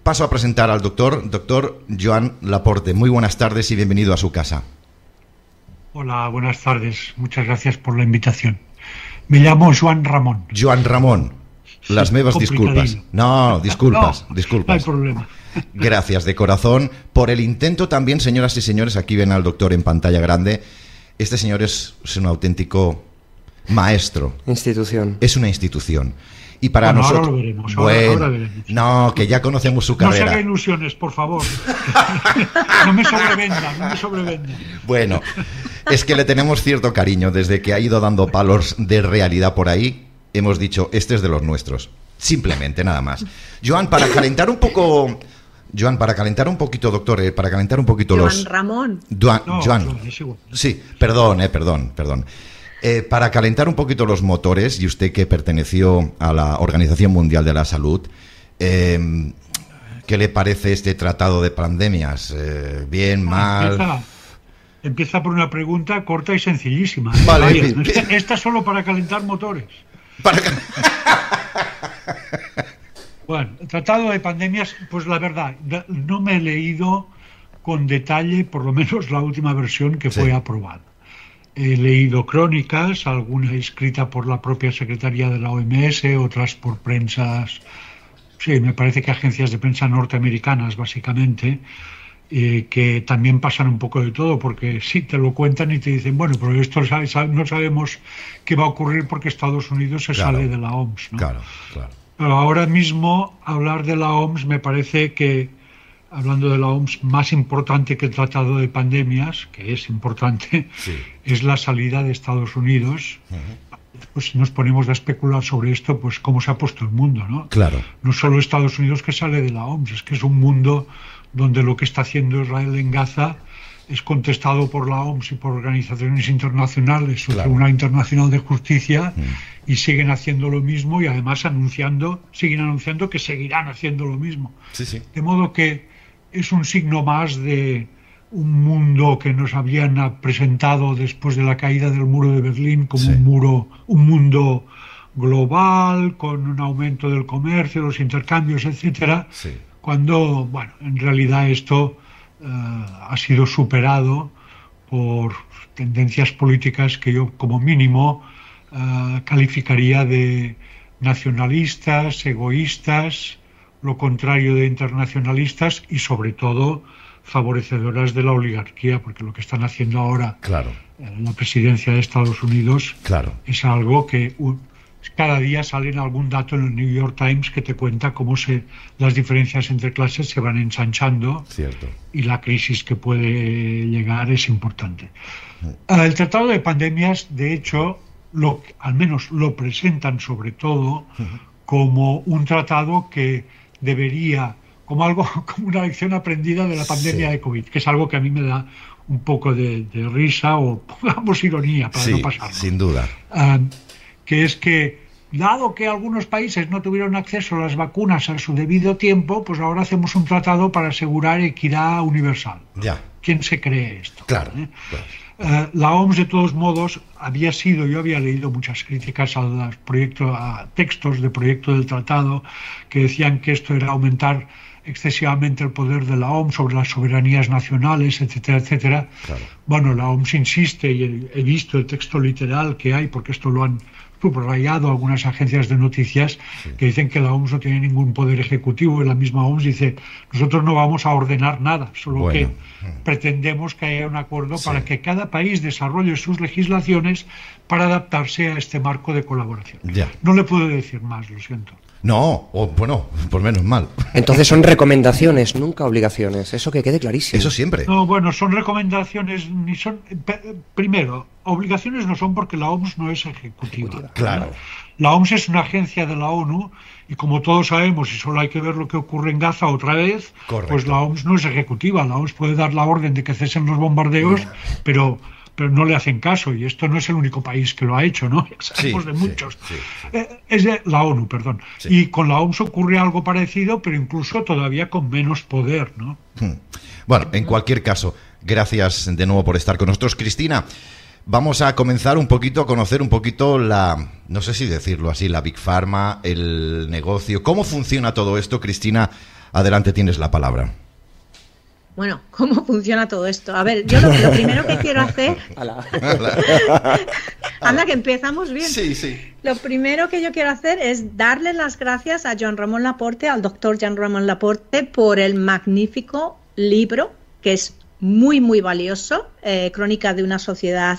paso a presentar al doctor Joan Laporte. Muy buenas tardes y bienvenido a su casa. Hola, buenas tardes. Muchas gracias por la invitación. Me llamo Joan Ramón. Joan Ramón. Las mevas disculpas. No, disculpas. No hay problema. Gracias de corazón por el intento también, señoras y señores. Aquí ven al doctor en pantalla grande. Este señor es un auténtico maestro. Institución. Es una institución. Y para nosotros... Ahora lo veremos. Bueno, ahora veremos. No, que ya conocemos su carrera. No se haga ilusiones, por favor. No me sobrevenda. Bueno, es que le tenemos cierto cariño. Desde que ha ido dando palos de realidad por ahí, hemos dicho, este es de los nuestros. Simplemente, nada más. Joan, para calentar un poco... Joan, para calentar un poquito, doctor, para calentar un poquito Joan Ramón. Joan. Sí, perdón. Para calentar un poquito los motores, y usted que perteneció a la Organización Mundial de la Salud, ¿qué le parece este tratado de pandemias? ¿Bien, mal? Empieza por una pregunta corta y sencillísima. Vale, esta es solo para calentar motores. Bueno, el tratado de pandemias, pues la verdad, no me he leído con detalle, por lo menos la última versión que fue aprobada. He leído crónicas, alguna escrita por la propia Secretaría de la OMS, otras por prensas, sí, me parece que agencias de prensa norteamericanas, básicamente, que también pasan un poco de todo, porque sí, te lo cuentan y te dicen, bueno, pero esto no sabemos qué va a ocurrir porque Estados Unidos se sale de la OMS, ¿no? Claro. Pero ahora mismo hablar de la OMS me parece que, hablando de la OMS, más importante que el tratado de pandemias, que es importante, es la salida de Estados Unidos. Pues si nos ponemos a especular sobre esto, pues cómo se ha puesto el mundo, ¿no? Claro. No solo Estados Unidos que sale de la OMS, es que es un mundo donde lo que está haciendo Israel en Gaza es contestado por la OMS y por organizaciones internacionales, su Tribunal Internacional de Justicia, y siguen haciendo lo mismo y además siguen anunciando que seguirán haciendo lo mismo. Sí. De modo que es un signo más de un mundo que nos habían presentado después de la caída del muro de Berlín como un mundo global, con un aumento del comercio, los intercambios, etcétera, cuando, bueno, en realidad esto ha sido superado por tendencias políticas que yo, como mínimo, calificaría de nacionalistas, egoístas, lo contrario de internacionalistas y, sobre todo, favorecedoras de la oligarquía, porque lo que están haciendo ahora en la presidencia de Estados Unidos es algo que cada día sale en algún dato en el New York Times que te cuenta cómo las diferencias entre clases se van ensanchando. Cierto. Y la crisis que puede llegar es importante. El tratado de pandemias, de hecho, al menos lo presentan sobre todo como un tratado que debería, como una lección aprendida de la pandemia de COVID, que es algo que a mí me da un poco de risa o, pongamos, ironía, para no pasarlo. Sin duda. Que es que, dado que algunos países no tuvieron acceso a las vacunas a su debido tiempo, pues ahora hacemos un tratado para asegurar equidad universal. ¿Quién se cree esto? Claro. La OMS, de todos modos, yo había leído muchas críticas a textos de proyecto del tratado que decían que esto era aumentar excesivamente el poder de la OMS sobre las soberanías nacionales, etcétera, etcétera. Bueno, la OMS insiste, y he visto el texto literal que hay, porque esto lo han subrayado algunas agencias de noticias que dicen que la OMS no tiene ningún poder ejecutivo, y la misma OMS dice, nosotros no vamos a ordenar nada, solo que pretendemos que haya un acuerdo para que cada país desarrolle sus legislaciones para adaptarse a este marco de colaboración. No le puedo decir más, lo siento. No, bueno, por menos mal. Entonces son recomendaciones, nunca obligaciones. Eso que quede clarísimo. Eso siempre. No, bueno, son recomendaciones, primero, obligaciones no son, porque la OMS no es ejecutiva. Claro. La OMS es una agencia de la ONU y, como todos sabemos, y solo hay que ver lo que ocurre en Gaza otra vez, pues la OMS no es ejecutiva. La OMS puede dar la orden de que cesen los bombardeos, pero no le hacen caso, y esto no es el único país que lo ha hecho, ¿no? Sabemos de muchos. Es de la ONU, perdón. Y con la OMS ocurre algo parecido, pero incluso todavía con menos poder, ¿no? Bueno, en cualquier caso, gracias de nuevo por estar con nosotros. Cristina, vamos a comenzar un poquito a conocer un poquito no sé si decirlo así, la Big Pharma, el negocio. ¿Cómo funciona todo esto, Cristina, Adelante, tienes la palabra. Bueno, ¿cómo funciona todo esto? A ver, yo lo primero que quiero hacer... Anda, que empezamos bien. Sí, sí. Lo primero que yo quiero hacer es darle las gracias a Joan Ramon Laporte, al doctor Joan Ramon Laporte, por el magnífico libro, que es muy, muy valioso, Crónica de una sociedad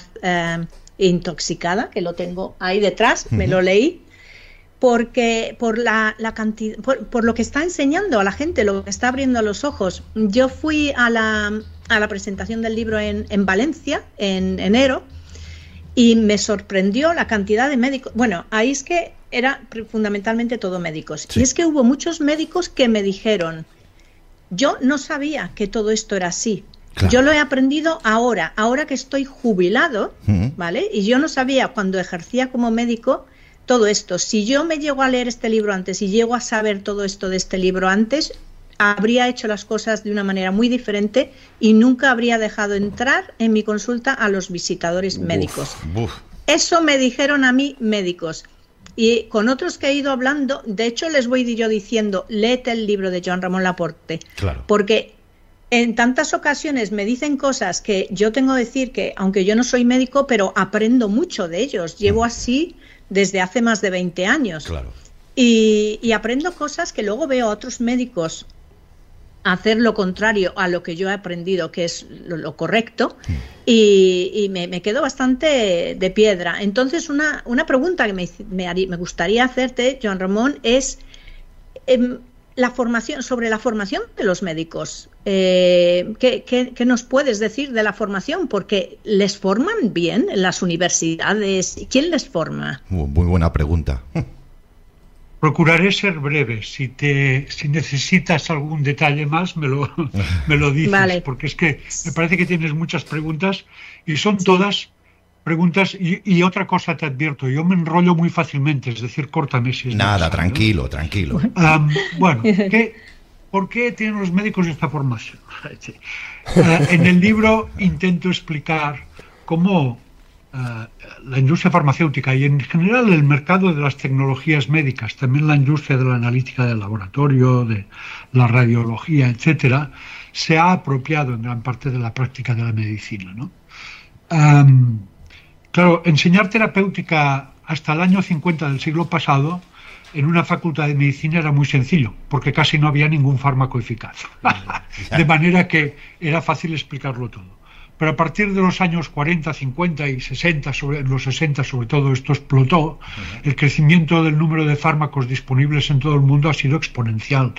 intoxicada, que lo tengo ahí detrás, me lo leí, porque por la cantidad, por lo que está enseñando a la gente, lo que está abriendo los ojos. Yo fui a la presentación del libro en Valencia en enero y me sorprendió la cantidad de médicos. Bueno, ahí es que era fundamentalmente todo médicos. Sí. Y es que hubo muchos médicos que me dijeron, yo no sabía que todo esto era así. Claro. Yo lo he aprendido ahora que estoy jubilado, ¿vale? Y yo no sabía cuando ejercía como médico todo esto. Si yo me llego a leer este libro antes y llego a saber todo esto de este libro antes, habría hecho las cosas de una manera muy diferente y nunca habría dejado entrar en mi consulta a los visitadores médicos. Eso me dijeron a mí médicos. Y con otros que he ido hablando, de hecho les voy yo diciendo, léete el libro de Joan Ramon Laporte. Claro. Porque en tantas ocasiones me dicen cosas que yo tengo que decir que, aunque yo no soy médico, pero aprendo mucho de ellos. Llevo así desde hace más de 20 años. Claro. Y aprendo cosas que luego veo a otros médicos hacer lo contrario a lo que yo he aprendido, que es lo correcto, y me quedo bastante de piedra. Entonces, una pregunta que me gustaría hacerte, Joan Ramon, es sobre la formación de los médicos. ¿Qué nos puedes decir de la formación? Porque ¿les forman bien en las universidades? ¿Quién les forma? Muy buena pregunta. Procuraré ser breve. Si necesitas algún detalle más, me lo dices. Vale. Porque es que me parece que tienes muchas preguntas y son todas preguntas. Y otra cosa te advierto, yo me enrollo muy fácilmente, es decir, córtame si es nada, tranquilo, ¿no? Tranquilo. Bueno, ¿por qué tienen los médicos esta formación? En el libro intento explicar cómo la industria farmacéutica y en general el mercado de las tecnologías médicas, también la industria de la analítica del laboratorio, de la radiología, etcétera, se ha apropiado en gran parte de la práctica de la medicina, ¿no? Claro, enseñar terapéutica hasta el año 50 del siglo pasado en una facultad de medicina era muy sencillo, porque casi no había ningún fármaco eficaz. De manera que era fácil explicarlo todo. Pero a partir de los años 40, 50 y 60, en los 60 sobre todo, esto explotó. El crecimiento del número de fármacos disponibles en todo el mundo ha sido exponencial.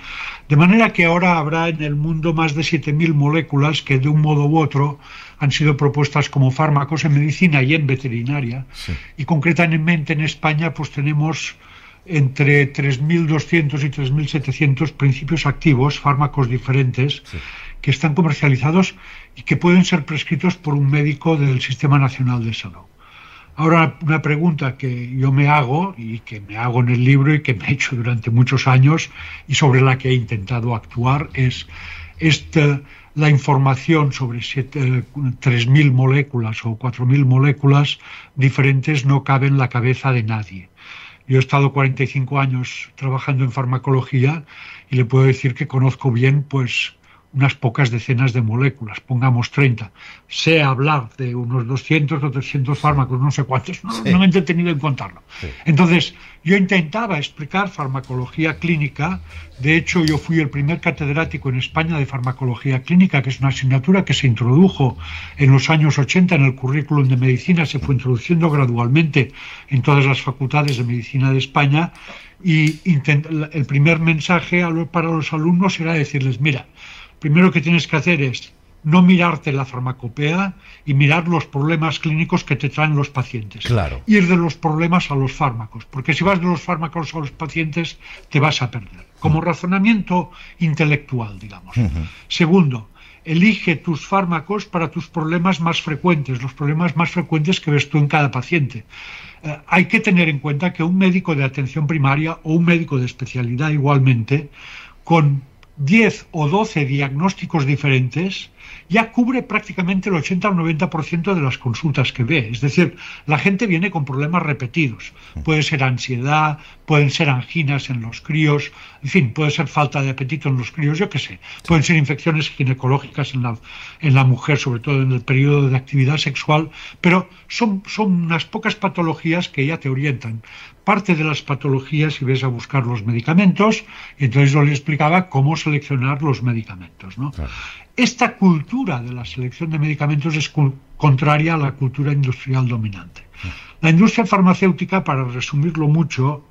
De manera que ahora habrá en el mundo más de 7.000 moléculas que de un modo u otro han sido propuestas como fármacos en medicina y en veterinaria. Sí. Y concretamente en España pues tenemos entre 3.200 y 3.700 principios activos, fármacos diferentes, sí, que están comercializados y que pueden ser prescritos por un médico del Sistema Nacional de Salud. Ahora, una pregunta que yo me hago, y que me hago en el libro y que me he hecho durante muchos años y sobre la que he intentado actuar, es la información sobre 3.000 moléculas o 4.000 moléculas diferentes no cabe en la cabeza de nadie. Yo he estado 45 años trabajando en farmacología y le puedo decir que conozco bien, pues, unas pocas decenas de moléculas, pongamos 30. Sé hablar de unos 200 o 300 fármacos, no sé cuántos, no me he entretenido en contarlo. Sí. Entonces, yo intentaba explicar farmacología clínica. De hecho, yo fui el primer catedrático en España de farmacología clínica, que es una asignatura que se introdujo en los años 80 en el currículum de medicina, se fue introduciendo gradualmente en todas las facultades de medicina de España, y el primer mensaje para los alumnos era decirles, mira, primero que tienes que hacer es no mirarte la farmacopea y mirar los problemas clínicos que te traen los pacientes. Claro. Ir de los problemas a los fármacos, porque si vas de los fármacos a los pacientes te vas a perder. Como razonamiento intelectual, digamos. Segundo, elige tus fármacos para tus problemas más frecuentes, los problemas más frecuentes que ves tú en cada paciente. Hay que tener en cuenta que un médico de atención primaria o un médico de especialidad igualmente, con 10 o 12 diagnósticos diferentes, ya cubre prácticamente el 80 o 90% de las consultas que ve. Es decir, la gente viene con problemas repetidos. Puede ser ansiedad, pueden ser anginas en los críos, en fin, puede ser falta de apetito en los críos, yo qué sé. Pueden ser infecciones ginecológicas en la mujer, sobre todo en el periodo de actividad sexual, pero son unas pocas patologías que ya te orientan. Parte de las patologías, si ves a buscar los medicamentos, y entonces yo le explicaba cómo seleccionar los medicamentos, ¿no? Claro. Esta cultura de la selección de medicamentos es contraria a la cultura industrial dominante. La industria farmacéutica, para resumirlo mucho,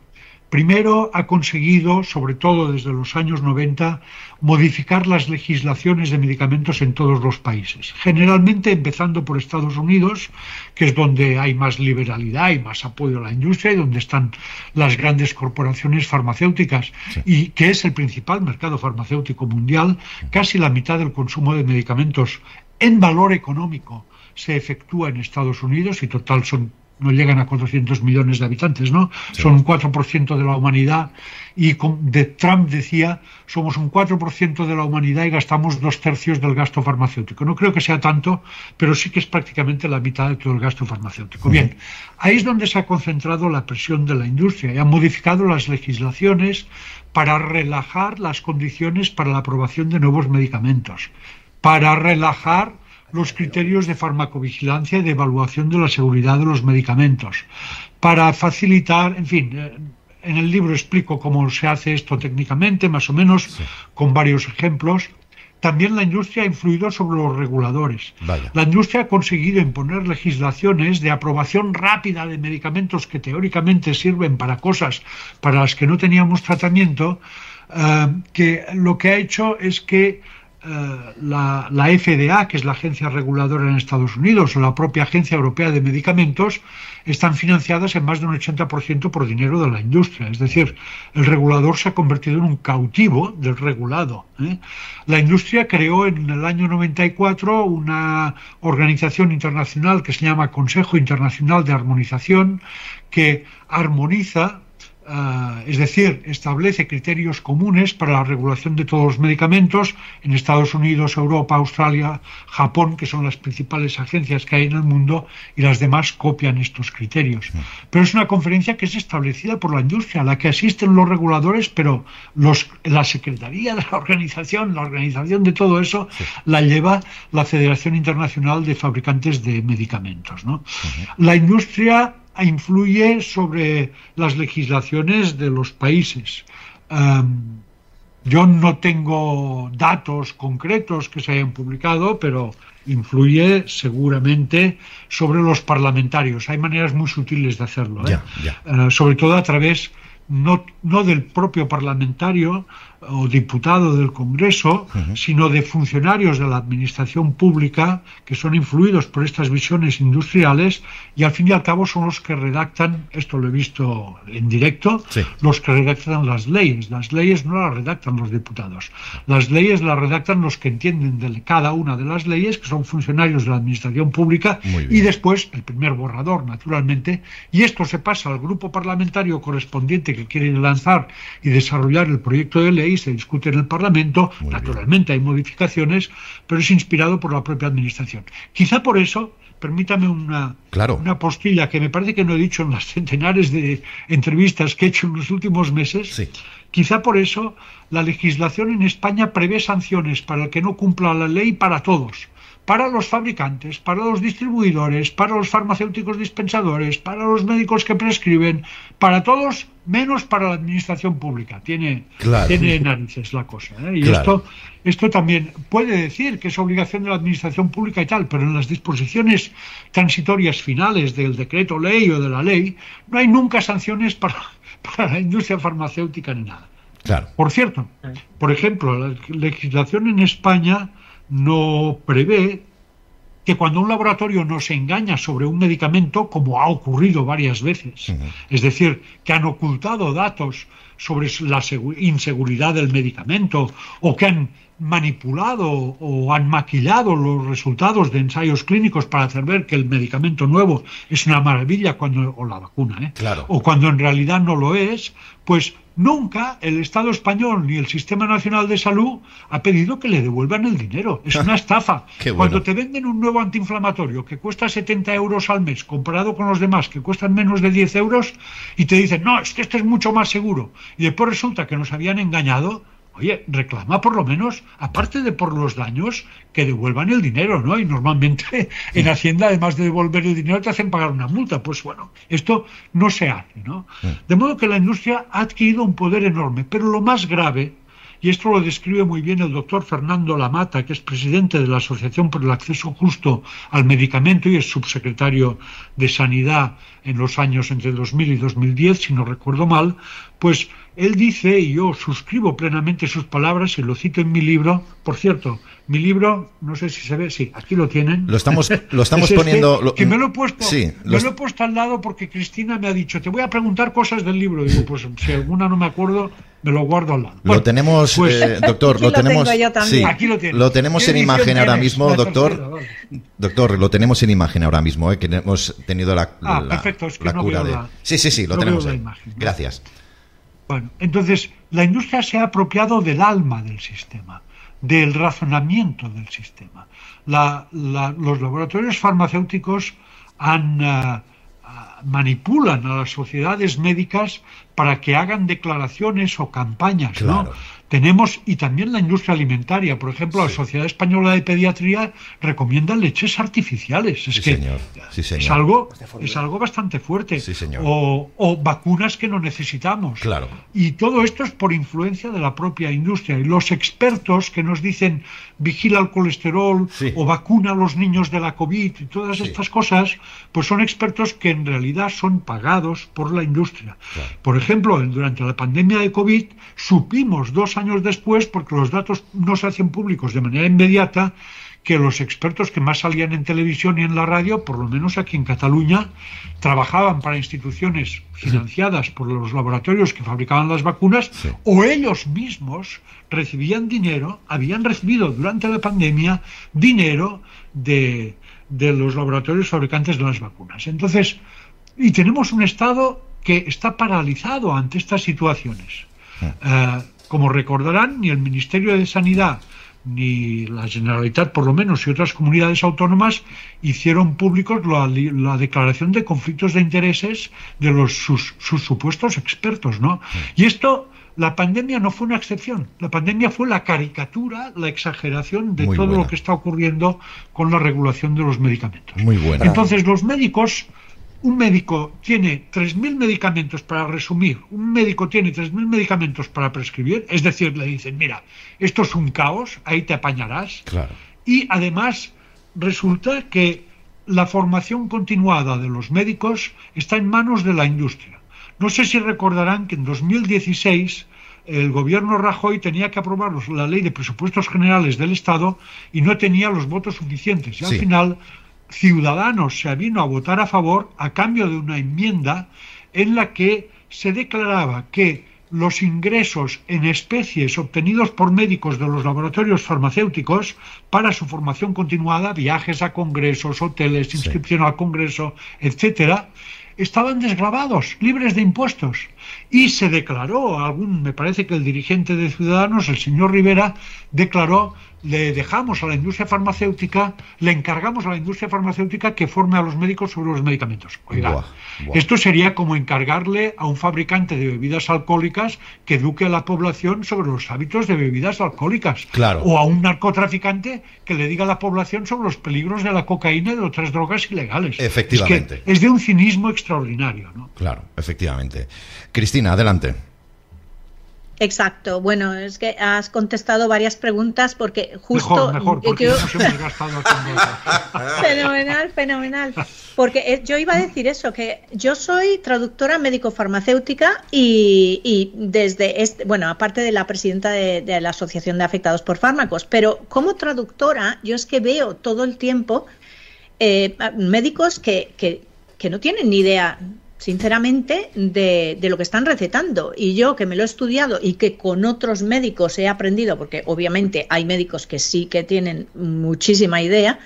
primero ha conseguido, sobre todo desde los años 90, modificar las legislaciones de medicamentos en todos los países. Generalmente empezando por Estados Unidos, que es donde hay más liberalidad y más apoyo a la industria y donde están las grandes corporaciones farmacéuticas, sí, y que es el principal mercado farmacéutico mundial. Casi la mitad del consumo de medicamentos en valor económico se efectúa en Estados Unidos y total no llegan a 400 millones de habitantes, ¿no? Sí. Son un 4% de la humanidad y Trump decía, somos un 4% de la humanidad y gastamos 2/3 del gasto farmacéutico. No creo que sea tanto, pero sí que es prácticamente la mitad de todo el gasto farmacéutico. Bien, ahí es donde se ha concentrado la presión de la industria y han modificado las legislaciones para relajar las condiciones para la aprobación de nuevos medicamentos, para relajar los criterios de farmacovigilancia y de evaluación de la seguridad de los medicamentos, para facilitar, en fin, en el libro explico cómo se hace esto técnicamente, más o menos, sí, con varios ejemplos. También la industria ha influido sobre los reguladores. Vaya. La industria ha conseguido imponer legislaciones de aprobación rápida de medicamentos que teóricamente sirven para cosas para las que no teníamos tratamiento, que lo que ha hecho es que la FDA, que es la agencia reguladora en Estados Unidos, o la propia Agencia Europea de Medicamentos, están financiadas en más de un 80% por dinero de la industria. Es decir, el regulador se ha convertido en un cautivo del regulado, ¿eh? La industria creó en el año 94 una organización internacional que se llama Consejo Internacional de Armonización, que armoniza, es decir, establece criterios comunes para la regulación de todos los medicamentos en Estados Unidos, Europa, Australia, Japón, que son las principales agencias que hay en el mundo, y las demás copian estos criterios. Pero es una conferencia que es establecida por la industria, a la que asisten los reguladores, pero la secretaría de la organización de todo eso, sí, la lleva la Federación Internacional de Fabricantes de Medicamentos, ¿no? La industria influye sobre las legislaciones de los países. Yo no tengo datos concretos que se hayan publicado, pero influye seguramente sobre los parlamentarios. Hay maneras muy sutiles de hacerlo, ¿eh? Sobre todo a través no del propio parlamentario o diputado del Congreso, sino de funcionarios de la administración pública que son influidos por estas visiones industriales y al fin y al cabo son los que redactan, esto lo he visto en directo, sí, los que redactan las leyes. Las leyes no las redactan los diputados, las leyes las redactan los que entienden de cada una de las leyes, que son funcionarios de la administración pública, y después el primer borrador, naturalmente, y esto se pasa al grupo parlamentario correspondiente que quiere lanzar y desarrollar el proyecto de ley, se discute en el Parlamento, naturalmente hay modificaciones, pero es inspirado por la propia administración. Quizá por eso, permítame una postilla que me parece que no he dicho en las centenares de entrevistas que he hecho en los últimos meses, sí, quizá por eso la legislación en España prevé sanciones para el que no cumpla la ley para todos. Para los fabricantes, para los distribuidores, para los farmacéuticos dispensadores, para los médicos que prescriben, para todos, menos para la administración pública. Tiene narices la cosa, ¿eh? Y esto también puede decir que es obligación de la administración pública y tal, pero en las disposiciones transitorias finales del decreto ley o de la ley no hay nunca sanciones para la industria farmacéutica ni nada. Claro. Por cierto, por ejemplo, la legislación en España no prevé que cuando un laboratorio nos engaña sobre un medicamento, como ha ocurrido varias veces, es decir, que han ocultado datos sobre la inseguridad del medicamento o que han manipulado o han maquillado los resultados de ensayos clínicos para hacer ver que el medicamento nuevo es una maravilla o la vacuna, o cuando en realidad no lo es, pues nunca el Estado español ni el Sistema Nacional de Salud ha pedido que le devuelvan el dinero. Es una estafa. Bueno. Cuando te venden un nuevo antiinflamatorio que cuesta 70 euros al mes, comparado con los demás que cuestan menos de 10 euros, y te dicen, no, es que este es mucho más seguro, y después resulta que nos habían engañado, oye, reclama por lo menos, aparte de por los daños, que devuelvan el dinero, ¿no? Y normalmente en Hacienda, además de devolver el dinero, te hacen pagar una multa. Pues bueno, esto no se hace, ¿no? De modo que la industria ha adquirido un poder enorme, pero lo más grave, y esto lo describe muy bien el doctor Fernando Lamata, que es presidente de la Asociación por el Acceso Justo al Medicamento y es subsecretario de Sanidad en los años entre 2000 y 2010, si no recuerdo mal, pues él dice, y yo suscribo plenamente sus palabras y lo cito en mi libro. Por cierto, mi libro, no sé si se ve, sí, aquí lo tienen. Lo estamos poniendo... Que me lo he puesto, sí, me lo he puesto al lado porque Cristina me ha dicho, te voy a preguntar cosas del libro. Y digo, pues si alguna no me acuerdo, me lo guardo al lado. Lo tenemos, pues, doctor, lo tenemos... Sí, aquí lo tiene. Lo tenemos en imagen ahora mismo, doctor. Doctor, lo tenemos en imagen ahora mismo, que hemos tenido la perfecto, es que la no cura veo de... Sí, lo no tenemos veo ahí. la imagen, ¿no? Gracias. Bueno, entonces, la industria se ha apropiado del alma del sistema, del razonamiento del sistema. Los laboratorios farmacéuticos manipulan a las sociedades médicas para que hagan declaraciones o campañas, claro. ¿no? Tenemos, y también la industria alimentaria, por ejemplo, la Sociedad Española de Pediatría recomienda leches artificiales. Señor. Es algo bastante fuerte. Sí, señor. O vacunas que no necesitamos. Claro. Y todo esto es por influencia de la propia industria. Y los expertos que nos dicen vigila el colesterol o vacuna a los niños de la COVID y todas estas cosas, pues son expertos que en realidad son pagados por la industria. Claro. Por ejemplo, durante la pandemia de COVID supimos 2 años después, porque los datos no se hacen públicos de manera inmediata, que los expertos que más salían en televisión y en la radio, por lo menos aquí en Cataluña, trabajaban para instituciones financiadas por los laboratorios que fabricaban las vacunas, o ellos mismos recibían dinero, habían recibido durante la pandemia dinero de los laboratorios fabricantes de las vacunas. Entonces, y tenemos un Estado que está paralizado ante estas situaciones. Como recordarán, ni el Ministerio de Sanidad ni la Generalitat, por lo menos, y otras comunidades autónomas hicieron públicos la declaración de conflictos de intereses de sus supuestos expertos, ¿no? Y esto, la pandemia no fue una excepción. La pandemia fue la caricatura, la exageración de todo lo que está ocurriendo con la regulación de los medicamentos. Muy buena. Entonces, los médicos... Un médico tiene 3.000 medicamentos para resumir, un médico tiene 3.000 medicamentos para prescribir, es decir, le dicen, mira, esto es un caos, ahí te apañarás. Claro. Y además resulta que la formación continuada de los médicos está en manos de la industria. No sé si recordarán que en 2016 el gobierno Rajoy tenía que aprobar la ley de presupuestos generales del Estado y no tenía los votos suficientes. Y al final... Ciudadanos se vino a votar a favor a cambio de una enmienda en la que se declaraba que los ingresos en especies obtenidos por médicos de los laboratorios farmacéuticos para su formación continuada, viajes a congresos, hoteles, inscripción al congreso, etcétera, estaban desgravados, libres de impuestos. Y se declaró, me parece que el dirigente de Ciudadanos, el señor Rivera, declaró, le encargamos a la industria farmacéutica que forme a los médicos sobre los medicamentos. Oiga, esto sería como encargarle a un fabricante de bebidas alcohólicas que eduque a la población sobre los hábitos de bebidas alcohólicas. Claro. O a un narcotraficante que le diga a la población sobre los peligros de la cocaína y de otras drogas ilegales. Efectivamente. Es de un cinismo extraordinario, ¿no? Claro, efectivamente. Cristina, adelante. Exacto. Bueno, es que has contestado varias preguntas porque justo... Mejor, porque nos hemos gastado Fenomenal. Porque yo iba a decir eso, que yo soy traductora médico-farmacéutica y desde, aparte de la presidenta de la Asociación de Afectados por Fármacos, pero como traductora yo es que veo todo el tiempo médicos que no tienen ni idea, sinceramente, de lo que están recetando. Y yo, que me lo he estudiado y que con otros médicos he aprendido, porque obviamente hay médicos que sí que tienen muchísima idea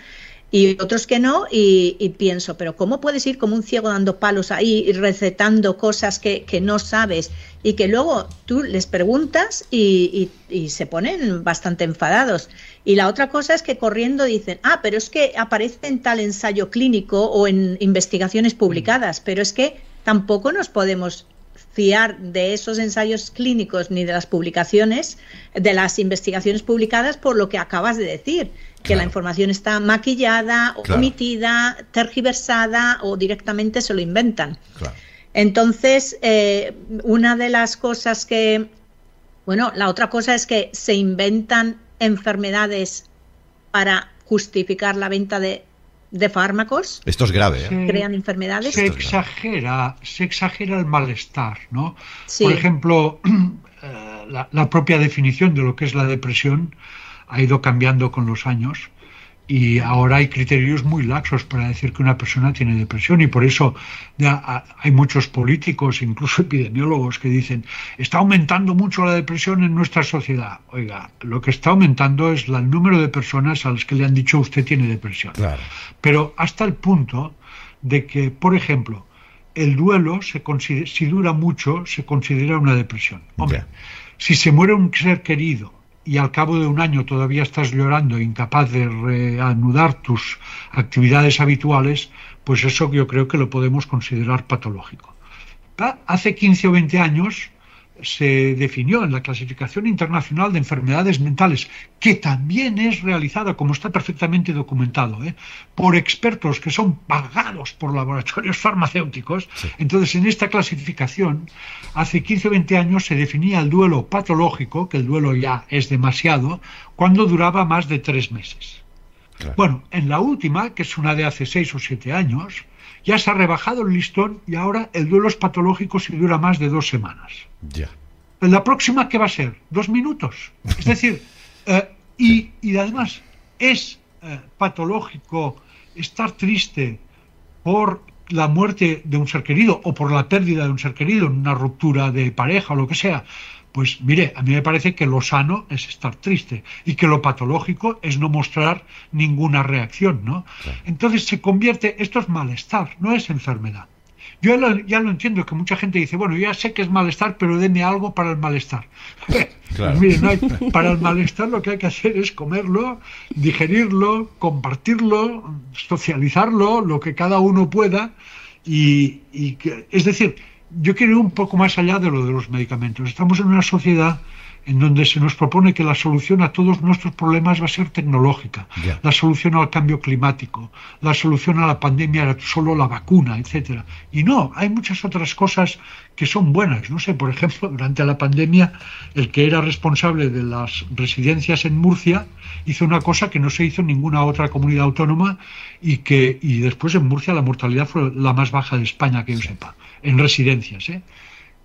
y otros que no, y pienso, pero ¿cómo puedes ir como un ciego dando palos ahí y recetando cosas que no sabes y que luego tú les preguntas y se ponen bastante enfadados. Y la otra cosa es que corriendo dicen, pero es que aparece en tal ensayo clínico o en investigaciones publicadas, pero es que tampoco nos podemos fiar de esos ensayos clínicos ni de las publicaciones, de las investigaciones publicadas, por lo que acabas de decir, que la información está maquillada, omitida, tergiversada o directamente se lo inventan. Entonces, una de las cosas la otra cosa es que se inventan enfermedades para justificar la venta de fármacos. Esto es grave, ¿eh? Crean enfermedades. Se exagera el malestar, ¿no? Sí. Por ejemplo, la propia definición de lo que es la depresión ha ido cambiando con los años y ahora hay criterios muy laxos para decir que una persona tiene depresión, y por eso ya hay muchos políticos, incluso epidemiólogos, que dicen está aumentando mucho la depresión en nuestra sociedad. Oiga, lo que está aumentando es el número de personas a las que le han dicho usted tiene depresión. Claro. Pero hasta el punto de que, por ejemplo, el duelo, si dura mucho, se considera una depresión. Hombre, si se muere un ser querido y al cabo de un año todavía estás llorando, incapaz de reanudar tus actividades habituales, pues eso yo creo que lo podemos considerar patológico. Hace 15 o 20 años se definió en la Clasificación Internacional de Enfermedades Mentales, que también es realizada, como está perfectamente documentado, por expertos que son pagados por laboratorios farmacéuticos. Sí. Entonces, en esta clasificación, hace 15 o 20 años se definía el duelo patológico, que el duelo ya es demasiado, cuando duraba más de 3 meses. Claro. Bueno, en la última, que es una de hace 6 o 7 años, ya se ha rebajado el listón y ahora el duelo es patológico si dura más de 2 semanas. Ya. En la próxima, ¿qué va a ser? 2 minutos. Es decir, y además es patológico estar triste por la muerte de un ser querido o por la pérdida de un ser querido en una ruptura de pareja o lo que sea. Pues mire, a mí me parece que lo sano es estar triste y que lo patológico es no mostrar ninguna reacción, ¿no? Claro. Entonces se convierte, esto es malestar, no es enfermedad. Yo ya lo entiendo, que mucha gente dice, bueno, ya sé que es malestar, pero deme algo para el malestar. Claro. Pues mire, para el malestar lo que hay que hacer es comerlo, digerirlo, compartirlo, socializarlo, lo que cada uno pueda, es decir, yo quiero ir un poco más allá de lo de los medicamentos. Estamos en una sociedad en donde se nos propone que la solución a todos nuestros problemas va a ser tecnológica, la solución al cambio climático, la solución a la pandemia era solo la vacuna, etcétera. Y no, hay muchas otras cosas que son buenas. No sé, por ejemplo, durante la pandemia, el que era responsable de las residencias en Murcia hizo una cosa que no se hizo en ninguna otra comunidad autónoma y después en Murcia la mortalidad fue la más baja de España, que yo sepa, en residencias,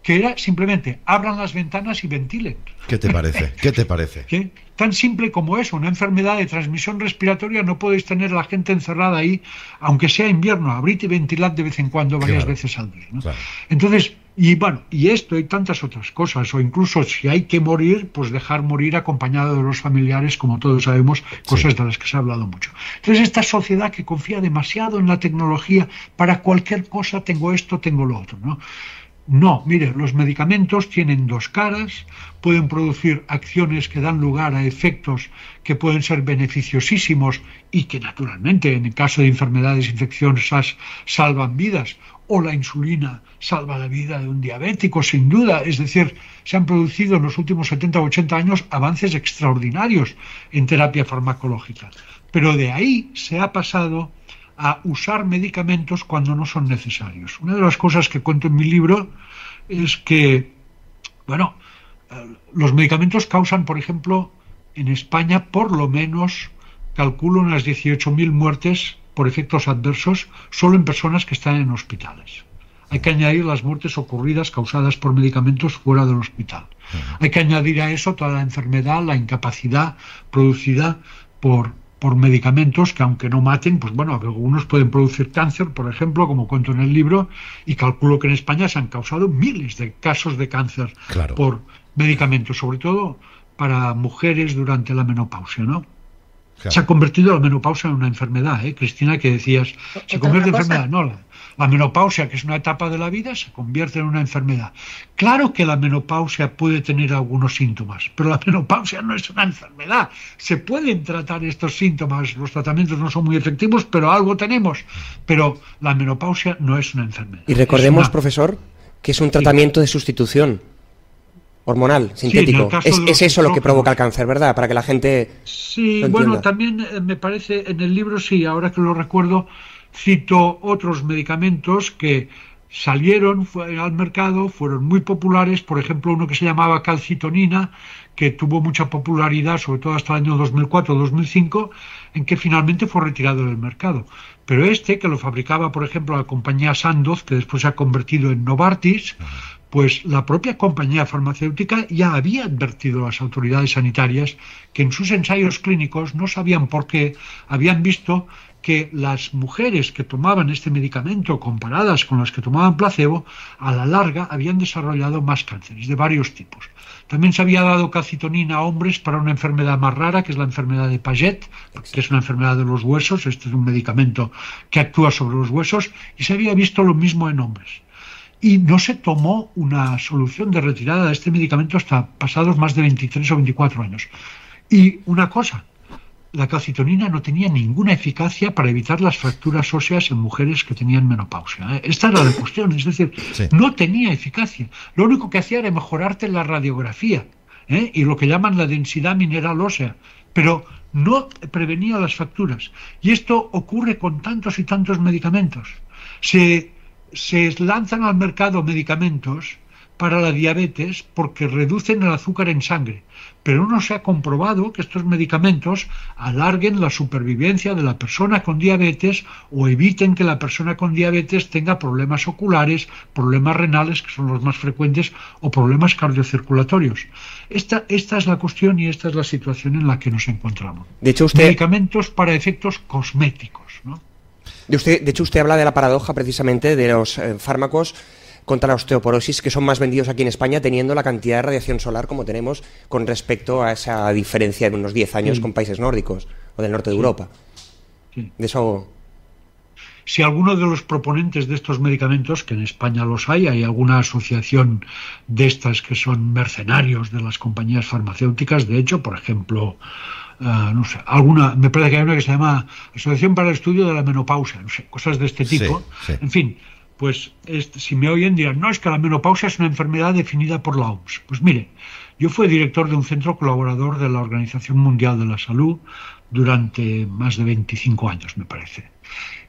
que era simplemente abran las ventanas y ventilen. ¿Qué te parece? ¿Qué te parece? ¿Qué? Tan simple como eso, una enfermedad de transmisión respiratoria, no podéis tener a la gente encerrada ahí, aunque sea invierno, abrid y ventilad de vez en cuando, varias veces al día, ¿no? Claro. Entonces, y esto y tantas otras cosas, o incluso si hay que morir, pues dejar morir acompañado de los familiares, como todos sabemos, cosas de las que se ha hablado mucho. Entonces, esta sociedad que confía demasiado en la tecnología, para cualquier cosa tengo esto, tengo lo otro, ¿no? No, mire, los medicamentos tienen 2 caras, pueden producir acciones que dan lugar a efectos que pueden ser beneficiosísimos y que naturalmente en el caso de enfermedades infecciosas salvan vidas, o la insulina salva la vida de un diabético, sin duda. Es decir, se han producido en los últimos 70 o 80 años avances extraordinarios en terapia farmacológica, pero de ahí se ha pasado a usar medicamentos cuando no son necesarios. Una de las cosas que cuento en mi libro es que, los medicamentos causan, por ejemplo, en España, por lo menos, calculo unas 18.000 muertes por efectos adversos solo en personas que están en hospitales. Hay que añadir las muertes ocurridas causadas por medicamentos fuera del hospital. Hay que añadir a eso toda la enfermedad, la incapacidad producida por medicamentos que, aunque no maten, pues algunos pueden producir cáncer, por ejemplo, como cuento en el libro, y calculo que en España se han causado miles de casos de cáncer por medicamentos, sobre todo para mujeres durante la menopausia, ¿no? Claro. Se ha convertido la menopausia en una enfermedad, Cristina, que decías, se convierte en enfermedad. No, La menopausia, que es una etapa de la vida, se convierte en una enfermedad. Claro que la menopausia puede tener algunos síntomas, pero la menopausia no es una enfermedad. Se pueden tratar estos síntomas, los tratamientos no son muy efectivos, pero algo tenemos. Pero la menopausia no es una enfermedad. Y recordemos, profesor, que es un tratamiento de sustitución hormonal, sintético. Sí, es eso lo que provoca el cáncer, ¿verdad? Para que la gente Sí, bueno, también me parece, en el libro, sí, ahora que lo recuerdo, cito otros medicamentos que salieron al mercado, fueron muy populares, por ejemplo, uno que se llamaba calcitonina, que tuvo mucha popularidad, sobre todo hasta el año 2004-2005, en que finalmente fue retirado del mercado. Pero este, que lo fabricaba, por ejemplo, la compañía Sandoz, que después se ha convertido en Novartis, pues la propia compañía farmacéutica ya había advertido a las autoridades sanitarias que en sus ensayos clínicos, no sabían por qué, habían visto que las mujeres que tomaban este medicamento comparadas con las que tomaban placebo, a la larga habían desarrollado más cánceres de varios tipos. También se había dado calcitonina a hombres para una enfermedad más rara, que es la enfermedad de Paget, que es una enfermedad de los huesos. Este es un medicamento que actúa sobre los huesos, y se había visto lo mismo en hombres. Y no se tomó una solución de retirada de este medicamento hasta pasados más de 23 o 24 años. Y una cosa, la calcitonina no tenía ninguna eficacia para evitar las fracturas óseas en mujeres que tenían menopausia. Esta era la cuestión, es decir, no tenía eficacia. Lo único que hacía era mejorarte la radiografía, y lo que llaman la densidad mineral ósea, pero no prevenía las fracturas. Y esto ocurre con tantos y tantos medicamentos. Se lanzan al mercado medicamentos para la diabetes porque reducen el azúcar en sangre, pero no se ha comprobado que estos medicamentos alarguen la supervivencia de la persona con diabetes o eviten que la persona con diabetes tenga problemas oculares, problemas renales, que son los más frecuentes, o problemas cardiocirculatorios. Esta es la cuestión y esta es la situación en la que nos encontramos. De hecho, medicamentos para efectos cosméticos, ¿no? De hecho, usted habla de la paradoja precisamente de los fármacos contra la osteoporosis que son más vendidos aquí en España, teniendo la cantidad de radiación solar como tenemos con respecto a esa diferencia de unos 10 años con países nórdicos o del norte de Europa. Sí. De eso... Si alguno de los proponentes de estos medicamentos, que en España los hay alguna asociación de estas que son mercenarios de las compañías farmacéuticas, de hecho, por ejemplo, no sé, me parece que hay una que se llama Asociación para el Estudio de la Menopausia, no sé, cosas de este tipo. Sí. En fin, pues si me oyen dirán, no, es que la menopausia es una enfermedad definida por la OMS. Pues mire, yo fui director de un centro colaborador de la Organización Mundial de la Salud durante más de 25 años, me parece.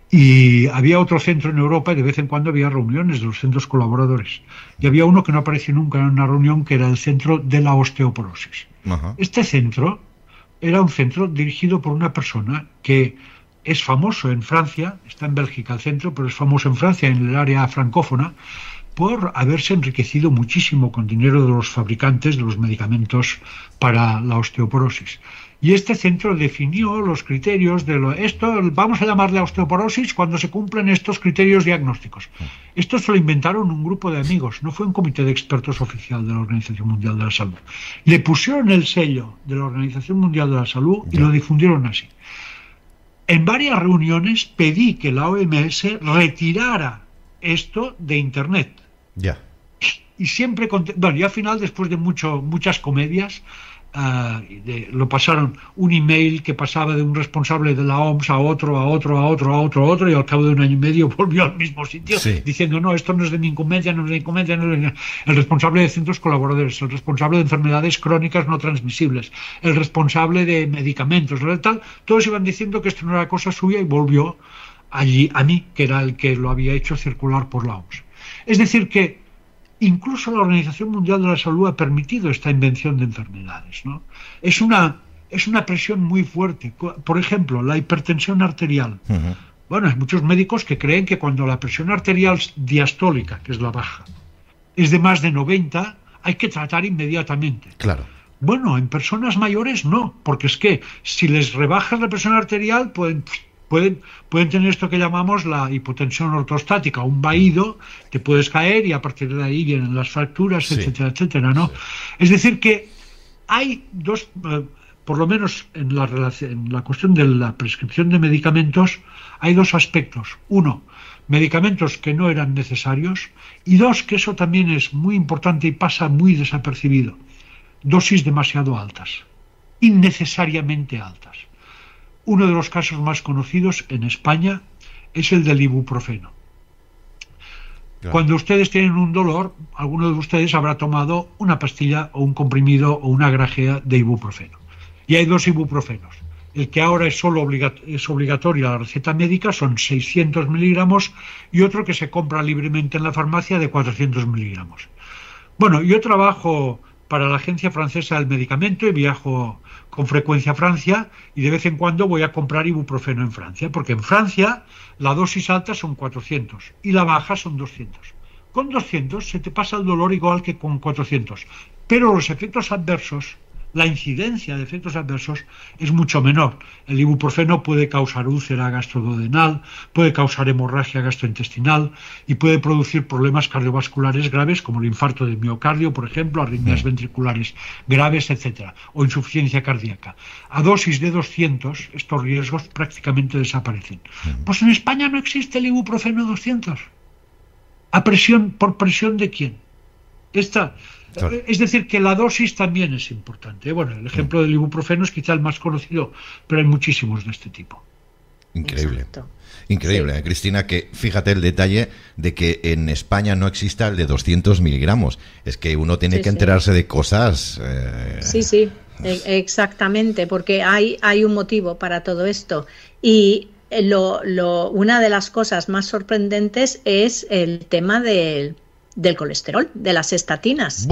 Y había otro centro en Europa y de vez en cuando había reuniones de los centros colaboradores. Y había uno que no apareció nunca en una reunión, que era el Centro de la Osteoporosis. Ajá. Este centro era un centro dirigido por una persona que es famoso en Francia, está en Bélgica el centro, pero es famoso en Francia, en el área francófona, por haberse enriquecido muchísimo con dinero de los fabricantes de los medicamentos para la osteoporosis. Y este centro definió los criterios de esto, vamos a llamarle osteoporosis cuando se cumplen estos criterios diagnósticos. Esto se lo inventaron un grupo de amigos, no fue un comité de expertos oficial de la Organización Mundial de la Salud. Le pusieron el sello de la Organización Mundial de la Salud y lo difundieron así. En varias reuniones pedí que la OMS retirara esto de Internet. Ya. Y siempre, y al final, después de muchas comedias, lo pasaron un email que pasaba de un responsable de la OMS a otro, y al cabo de un año y medio volvió al mismo sitio, diciendo, no, esto no es de mi incumbencia, el responsable de centros colaboradores, el responsable de enfermedades crónicas no transmisibles, el responsable de medicamentos, tal, todos iban diciendo que esto no era cosa suya y volvió allí a mí, que era el que lo había hecho circular por la OMS. Es decir que incluso la Organización Mundial de la Salud ha permitido esta invención de enfermedades, ¿no? Es una presión muy fuerte. Por ejemplo, la hipertensión arterial. Bueno, hay muchos médicos que creen que cuando la presión arterial diastólica, que es la baja, es de más de 90, hay que tratar inmediatamente. Claro. Bueno, en personas mayores no, porque es que si les rebajas la presión arterial pueden tener esto que llamamos la hipotensión ortostática, un vaído, te puedes caer y a partir de ahí vienen las fracturas, etcétera, etcétera, ¿no? Es decir que hay dos por lo menos en la cuestión de la prescripción de medicamentos, hay dos aspectos. Uno, medicamentos que no eran necesarios, y dos, que eso también es muy importante y pasa muy desapercibido, dosis demasiado altas, innecesariamente altas. Uno de los casos más conocidos en España es el del ibuprofeno. Claro. Cuando ustedes tienen un dolor, alguno de ustedes habrá tomado una pastilla o un comprimido o una grajea de ibuprofeno. Y hay dos ibuprofenos. El que ahora es solo es obligatorio a la receta médica, son 600 miligramos, y otro que se compra libremente en la farmacia de 400 miligramos. Bueno, yo trabajo para la Agencia Francesa del Medicamento y viajo con frecuencia a Francia, y de vez en cuando voy a comprar ibuprofeno en Francia, porque en Francia la dosis alta son 400 y la baja son 200. Con 200 se te pasa el dolor igual que con 400, pero los efectos adversos, la incidencia de efectos adversos es mucho menor. El ibuprofeno puede causar úlcera gastroduodenal, puede causar hemorragia gastrointestinal y puede producir problemas cardiovasculares graves como el infarto de miocardio, por ejemplo, arritmias ventriculares graves, etcétera, o insuficiencia cardíaca. A dosis de 200 estos riesgos prácticamente desaparecen. Pues en España no existe el ibuprofeno 200. ¿Por presión de quién? Es decir, que la dosis también es importante. Bueno, el ejemplo del ibuprofeno es quizá el más conocido, pero hay muchísimos de este tipo. Increíble. Exacto. Increíble, sí. Cristina, que fíjate el detalle de que en España no exista el de 200 miligramos. Es que uno tiene que enterarse de cosas. Sí, exactamente, porque hay un motivo para todo esto. Y una de las cosas más sorprendentes es el tema del colesterol, de las estatinas,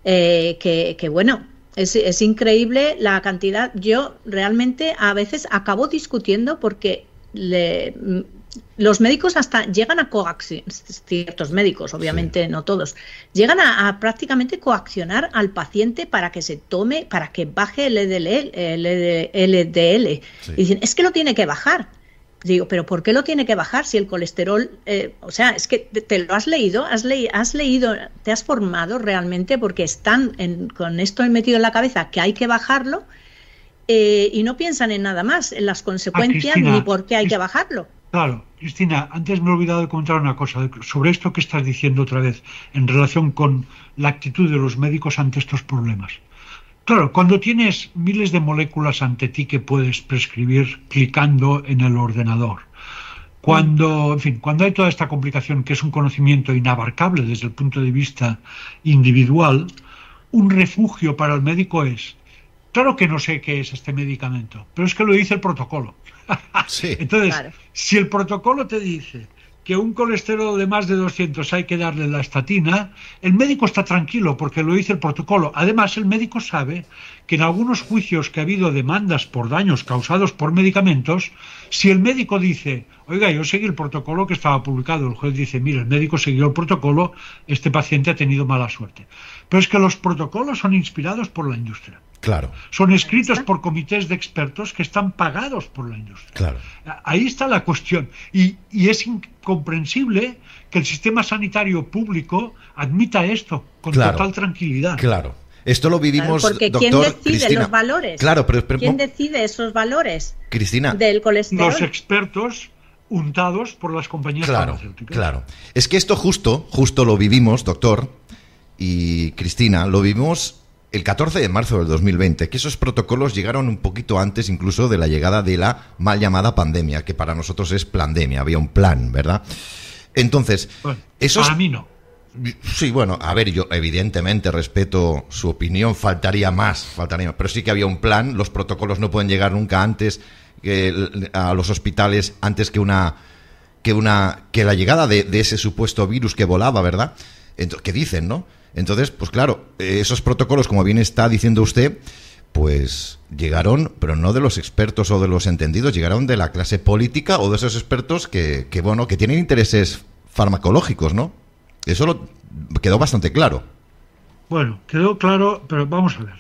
que bueno, es increíble la cantidad. Yo realmente a veces acabo discutiendo porque los médicos hasta llegan a coaccionar, ciertos médicos, obviamente no todos, llegan a prácticamente coaccionar al paciente para que se tome, para que baje el LDL. Sí. Y dicen, es que lo tiene que bajar. Digo, ¿pero por qué lo tiene que bajar si el colesterol, o sea, es que te lo has leído, te has formado realmente, porque están con esto metido en la cabeza que hay que bajarlo, y no piensan en nada más, en las consecuencias, Cristina, ni por qué hay que bajarlo. Claro, Cristina, antes me he olvidado de comentar una cosa sobre esto que estás diciendo otra vez, en relación con la actitud de los médicos ante estos problemas. Claro, cuando tienes miles de moléculas ante ti que puedes prescribir clicando en el ordenador, cuando hay toda esta complicación que es un conocimiento inabarcable desde el punto de vista individual, un refugio para el médico es, claro que no sé qué es este medicamento, pero es que lo dice el protocolo. Sí. Entonces, claro, si el protocolo te dice que un colesterol de más de 200 hay que darle la estatina, el médico está tranquilo porque lo dice el protocolo. Además, el médico sabe que en algunos juicios que ha habido demandas por daños causados por medicamentos, si el médico dice, oiga, yo seguí el protocolo que estaba publicado, el juez dice, mire, el médico siguió el protocolo, este paciente ha tenido mala suerte. Pero es que los protocolos son inspirados por la industria. Claro. Son escritos por comités de expertos que están pagados por la industria. Claro. Ahí está la cuestión. Y es incomprensible que el sistema sanitario público admita esto con total tranquilidad. Claro. Esto lo vivimos, claro, porque doctor, ¿quién decide Cristina, los valores? Claro, pero ¿Quién decide esos valores, Cristina, del colesterol? Los expertos untados por las compañías farmacéuticas. Claro. Es que esto justo lo vivimos, doctor y Cristina, lo vimos el 14 de marzo del 2020, que esos protocolos llegaron un poquito antes incluso de la llegada de la mal llamada pandemia, que para nosotros es plandemia, había un plan, ¿verdad? Entonces, bueno, para mí no. Sí, bueno, a ver, yo evidentemente respeto su opinión, faltaría más, pero sí que había un plan, los protocolos no pueden llegar nunca antes a los hospitales, antes que la llegada de ese supuesto virus que volaba, ¿verdad? ¿Qué dicen, no? Entonces, pues claro, esos protocolos, como bien está diciendo usted, pues llegaron, pero no de los expertos o de los entendidos, llegaron de la clase política o de esos expertos que tienen intereses farmacológicos, ¿no? Eso quedó bastante claro. Bueno, quedó claro, pero vamos a ver.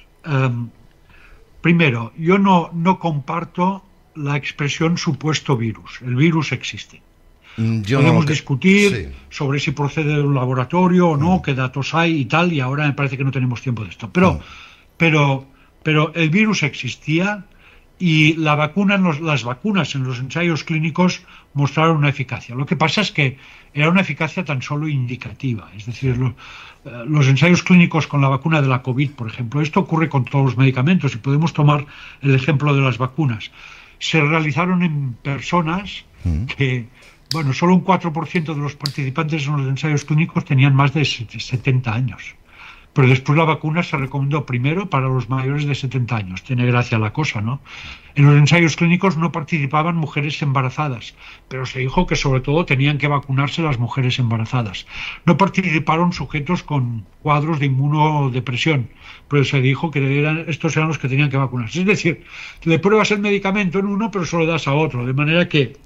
Primero, yo no comparto la expresión supuesto virus. El virus existe. Podemos discutir sobre si procede de un laboratorio o no, qué datos hay y tal, y ahora me parece que no tenemos tiempo de esto. Pero pero el virus existía y las vacunas en los ensayos clínicos mostraron una eficacia. Lo que pasa es que era una eficacia tan solo indicativa, es decir, los ensayos clínicos con la vacuna de la COVID, por ejemplo, esto ocurre con todos los medicamentos y podemos tomar el ejemplo de las vacunas. Se realizaron en personas que, bueno, solo un 4% de los participantes en los ensayos clínicos tenían más de 70 años. Pero después la vacuna se recomendó primero para los mayores de 70 años. Tiene gracia la cosa, ¿no? En los ensayos clínicos no participaban mujeres embarazadas, pero se dijo que sobre todo tenían que vacunarse las mujeres embarazadas. No participaron sujetos con cuadros de inmunodepresión, pero se dijo que estos eran los que tenían que vacunarse. Es decir, le pruebas el medicamento en uno, pero se lo das a otro. De manera que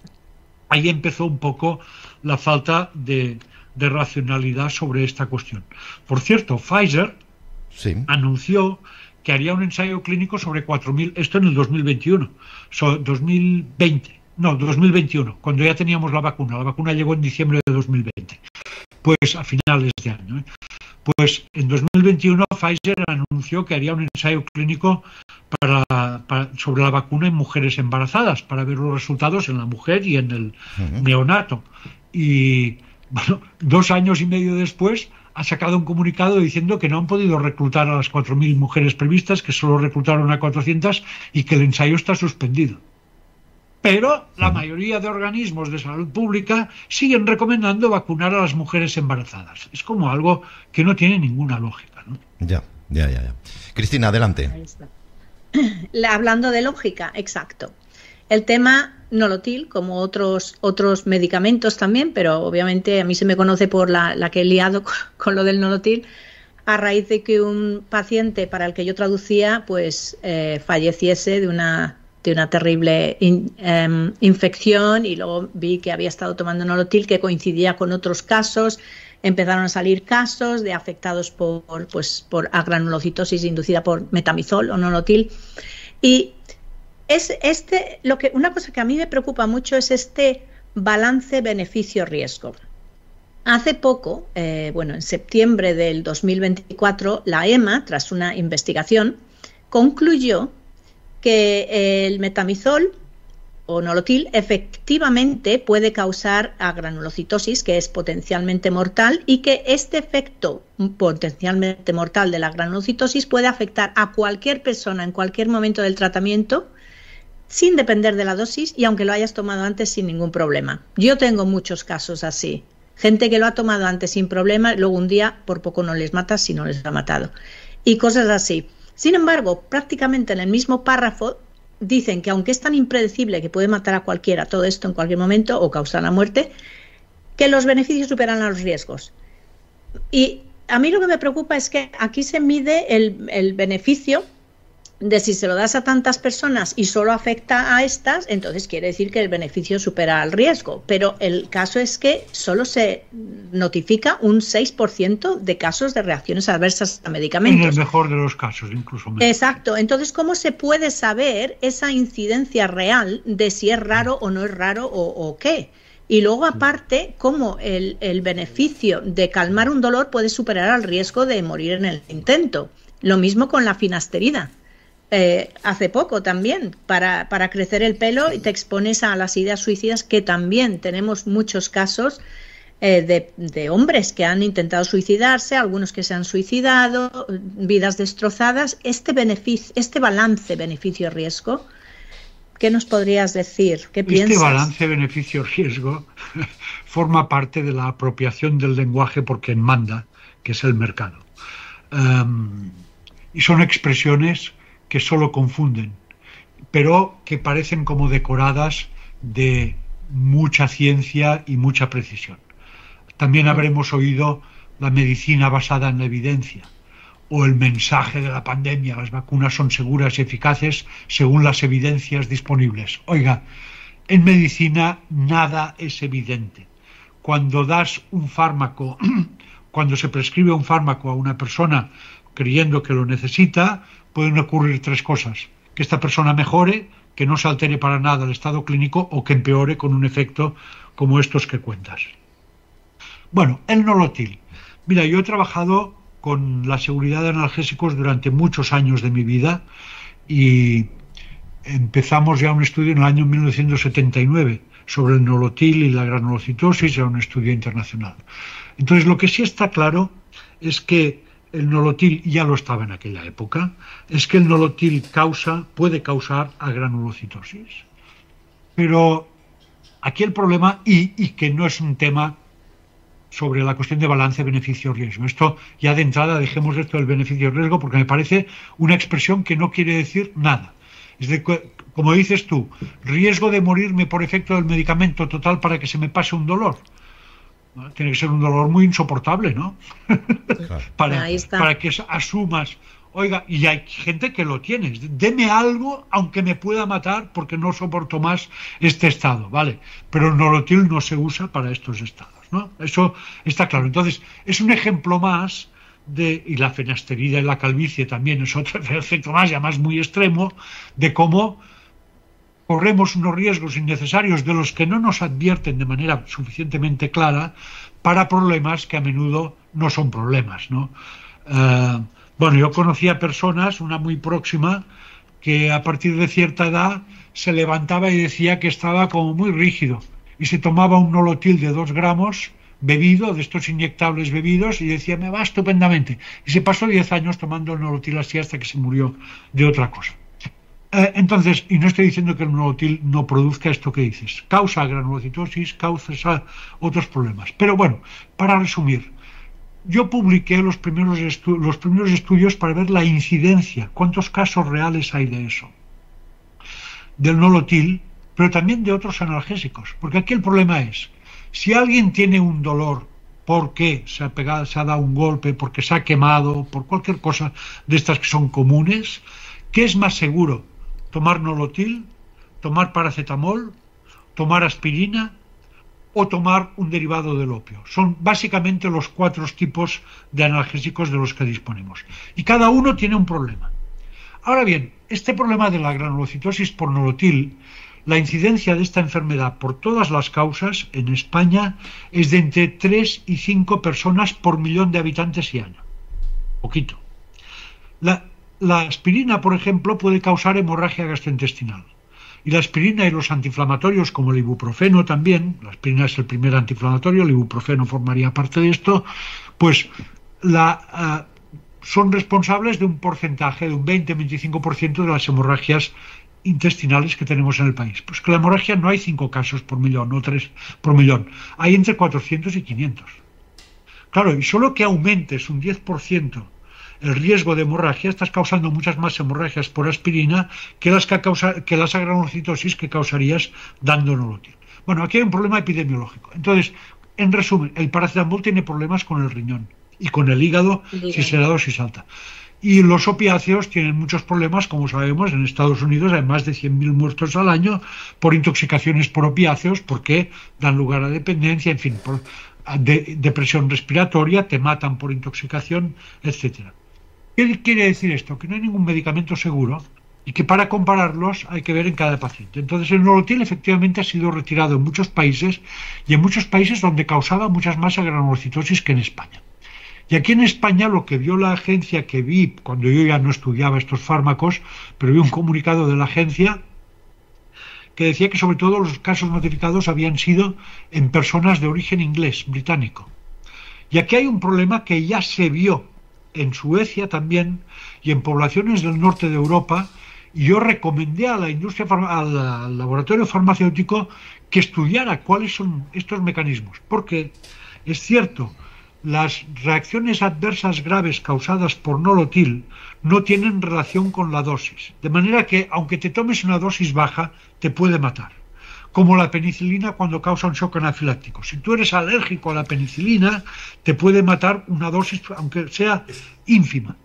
ahí empezó un poco la falta de racionalidad sobre esta cuestión. Por cierto, Pfizer anunció que haría un ensayo clínico sobre 4.000, esto en el 2021, 2021, cuando ya teníamos la vacuna llegó en diciembre de 2020, pues a finales de año. Pues en 2021 Pfizer anunció que haría un ensayo clínico sobre la vacuna en mujeres embarazadas, para ver los resultados en la mujer y en el neonato. Y bueno, 2 años y medio después ha sacado un comunicado diciendo que no han podido reclutar a las 4.000 mujeres previstas, que solo reclutaron a 400 y que el ensayo está suspendido. Pero la mayoría de organismos de salud pública siguen recomendando vacunar a las mujeres embarazadas. Es como algo que no tiene ninguna lógica, ¿no? Ya. Cristina, adelante. Ahí está. Hablando de lógica, exacto. El tema Nolotil, como otros medicamentos también, pero obviamente a mí se me conoce por la que he liado con lo del Nolotil, a raíz de que un paciente para el que yo traducía pues falleciese de una terrible infección, y luego vi que había estado tomando Nolotil, que coincidía con otros casos. Empezaron a salir casos de afectados por agranulocitosis inducida por metamizol o Nolotil, y una cosa que a mí me preocupa mucho es este balance beneficio-riesgo. Hace poco, en septiembre del 2024, la EMA, tras una investigación, concluyó que el metamizol o Nolotil efectivamente puede causar agranulocitosis, que es potencialmente mortal, y que este efecto potencialmente mortal de la agranulocitosis puede afectar a cualquier persona en cualquier momento del tratamiento, sin depender de la dosis y aunque lo hayas tomado antes sin ningún problema. Yo tengo muchos casos así. Gente que lo ha tomado antes sin problema, luego un día por poco no les mata si no les ha matado. Y cosas así. Sin embargo, prácticamente en el mismo párrafo dicen que aunque es tan impredecible que puede matar a cualquiera todo esto en cualquier momento o causar la muerte, que los beneficios superan a los riesgos. Y a mí lo que me preocupa es que aquí se mide el beneficio de si se lo das a tantas personas y solo afecta a estas, entonces quiere decir que el beneficio supera al riesgo. Pero el caso es que solo se notifica un 6% de casos de reacciones adversas a medicamentos. En el mejor de los casos, incluso menos. Exacto. Entonces, ¿cómo se puede saber esa incidencia real de si es raro o no es raro o qué? Y luego, aparte, cómo el beneficio de calmar un dolor puede superar al riesgo de morir en el intento. Lo mismo con la finasterida. Hace poco también, para crecer el pelo, y te expones a las ideas suicidas, que también tenemos muchos casos de hombres que han intentado suicidarse, algunos que se han suicidado, vidas destrozadas. Este balance beneficio-riesgo, ¿qué nos podrías decir? ¿Qué piensas? Este balance beneficio-riesgo forma parte de la apropiación del lenguaje por quien manda, que es el mercado. Y son expresiones que solo confunden, pero que parecen como decoradas de mucha ciencia y mucha precisión. También habremos oído la medicina basada en la evidencia, o el mensaje de la pandemia: las vacunas son seguras y eficaces según las evidencias disponibles. Oiga, en medicina nada es evidente. Cuando das un fármaco, cuando se prescribe un fármaco a una persona creyendo que lo necesita, pueden ocurrir 3 cosas: que esta persona mejore, que no se altere para nada el estado clínico, o que empeore con un efecto como estos que cuentas. Bueno, el Nolotil. Mira, yo he trabajado con la seguridad de analgésicos durante muchos años de mi vida y empezamos ya un estudio en el año 1979 sobre el nolotil y la granulocitosis, era un estudio internacional. Entonces, lo que sí está claro es que el nolotil, ya lo estaba en aquella época, es que el nolotil puede causar agranulocitosis. Pero aquí el problema, y que no es un tema sobre la cuestión de balance beneficio-riesgo. Esto ya de entrada dejemos esto del beneficio-riesgo porque me parece una expresión que no quiere decir nada. Es de, como dices tú, riesgo de morirme por efecto del medicamento total para que se me pase un dolor. Tiene que ser un dolor muy insoportable, ¿no? Claro. para que asumas, oiga, y hay gente que lo tiene, deme algo aunque me pueda matar porque no soporto más este estado, ¿vale? Pero el nolotil no se usa para estos estados, ¿no? Eso está claro. Entonces, es un ejemplo más y la fenasterida y la calvicie también es otro efecto más, y además muy extremo, de cómo corremos unos riesgos innecesarios de los que no nos advierten de manera suficientemente clara para problemas que a menudo no son problemas, ¿no? Bueno, yo conocía personas, una muy próxima, que a partir de cierta edad se levantaba y decía que estaba como muy rígido y se tomaba un nolotil de 2 gramos bebido, de estos inyectables bebidos, y decía, me va estupendamente. Y se pasó 10 años tomando el nolotil así hasta que se murió de otra cosa. Entonces, y no estoy diciendo que el nolotil no produzca esto que dices, causa granulocitosis, causa otros problemas. Pero bueno, para resumir, yo publiqué los primeros estudios para ver la incidencia, cuántos casos reales hay de eso, del nolotil, pero también de otros analgésicos, porque aquí el problema es, si alguien tiene un dolor porque se ha dado un golpe, porque se ha quemado, por cualquier cosa de estas que son comunes, ¿qué es más seguro? ¿Tomar nolotil, tomar paracetamol, tomar aspirina o tomar un derivado del opio? Son básicamente los 4 tipos de analgésicos de los que disponemos. Y cada uno tiene un problema. Ahora bien, este problema de la granulocitosis por nolotil, la incidencia de esta enfermedad por todas las causas en España es de entre 3 y 5 personas por millón de habitantes y año. Poquito. La aspirina, por ejemplo, puede causar hemorragia gastrointestinal. Y la aspirina y los antiinflamatorios, como el ibuprofeno también, la aspirina es el primer antiinflamatorio, el ibuprofeno formaría parte de esto, pues son responsables de un porcentaje, de un 20-25% de las hemorragias intestinales que tenemos en el país. Pues que la hemorragia no hay 5 casos por millón, o 3 por millón, hay entre 400 y 500. Claro, y solo que aumentes un 10% el riesgo de hemorragia, estás causando muchas más hemorragias por aspirina que las agranulocitosis que causarías dando nolotil. Bueno, aquí hay un problema epidemiológico. Entonces, en resumen, el paracetamol tiene problemas con el riñón y con el hígado si se da dosis alta. Y los opiáceos tienen muchos problemas, como sabemos, en Estados Unidos hay más de 100.000 muertos al año por intoxicaciones por opiáceos, porque dan lugar a dependencia, en fin, por depresión respiratoria, te matan por intoxicación, etcétera. ¿Qué quiere decir esto? Que no hay ningún medicamento seguro y que para compararlos hay que ver en cada paciente. Entonces el nolotil efectivamente ha sido retirado en muchos países y en muchos países donde causaba muchas más granulocitosis que en España. Y aquí en España lo que vio la agencia, que vi cuando yo ya no estudiaba estos fármacos, pero vi un comunicado de la agencia que decía que sobre todo los casos notificados habían sido en personas de origen inglés, británico. Y aquí hay un problema que ya se vio en Suecia también y en poblaciones del norte de Europa, y yo recomendé a la industria, al laboratorio farmacéutico que estudiara cuáles son estos mecanismos, porque es cierto, las reacciones adversas graves causadas por nolotil no tienen relación con la dosis, de manera que aunque te tomes una dosis baja te puede matar, como la penicilina cuando causa un shock anafiláctico. Si tú eres alérgico a la penicilina, te puede matar una dosis, aunque sea ínfima.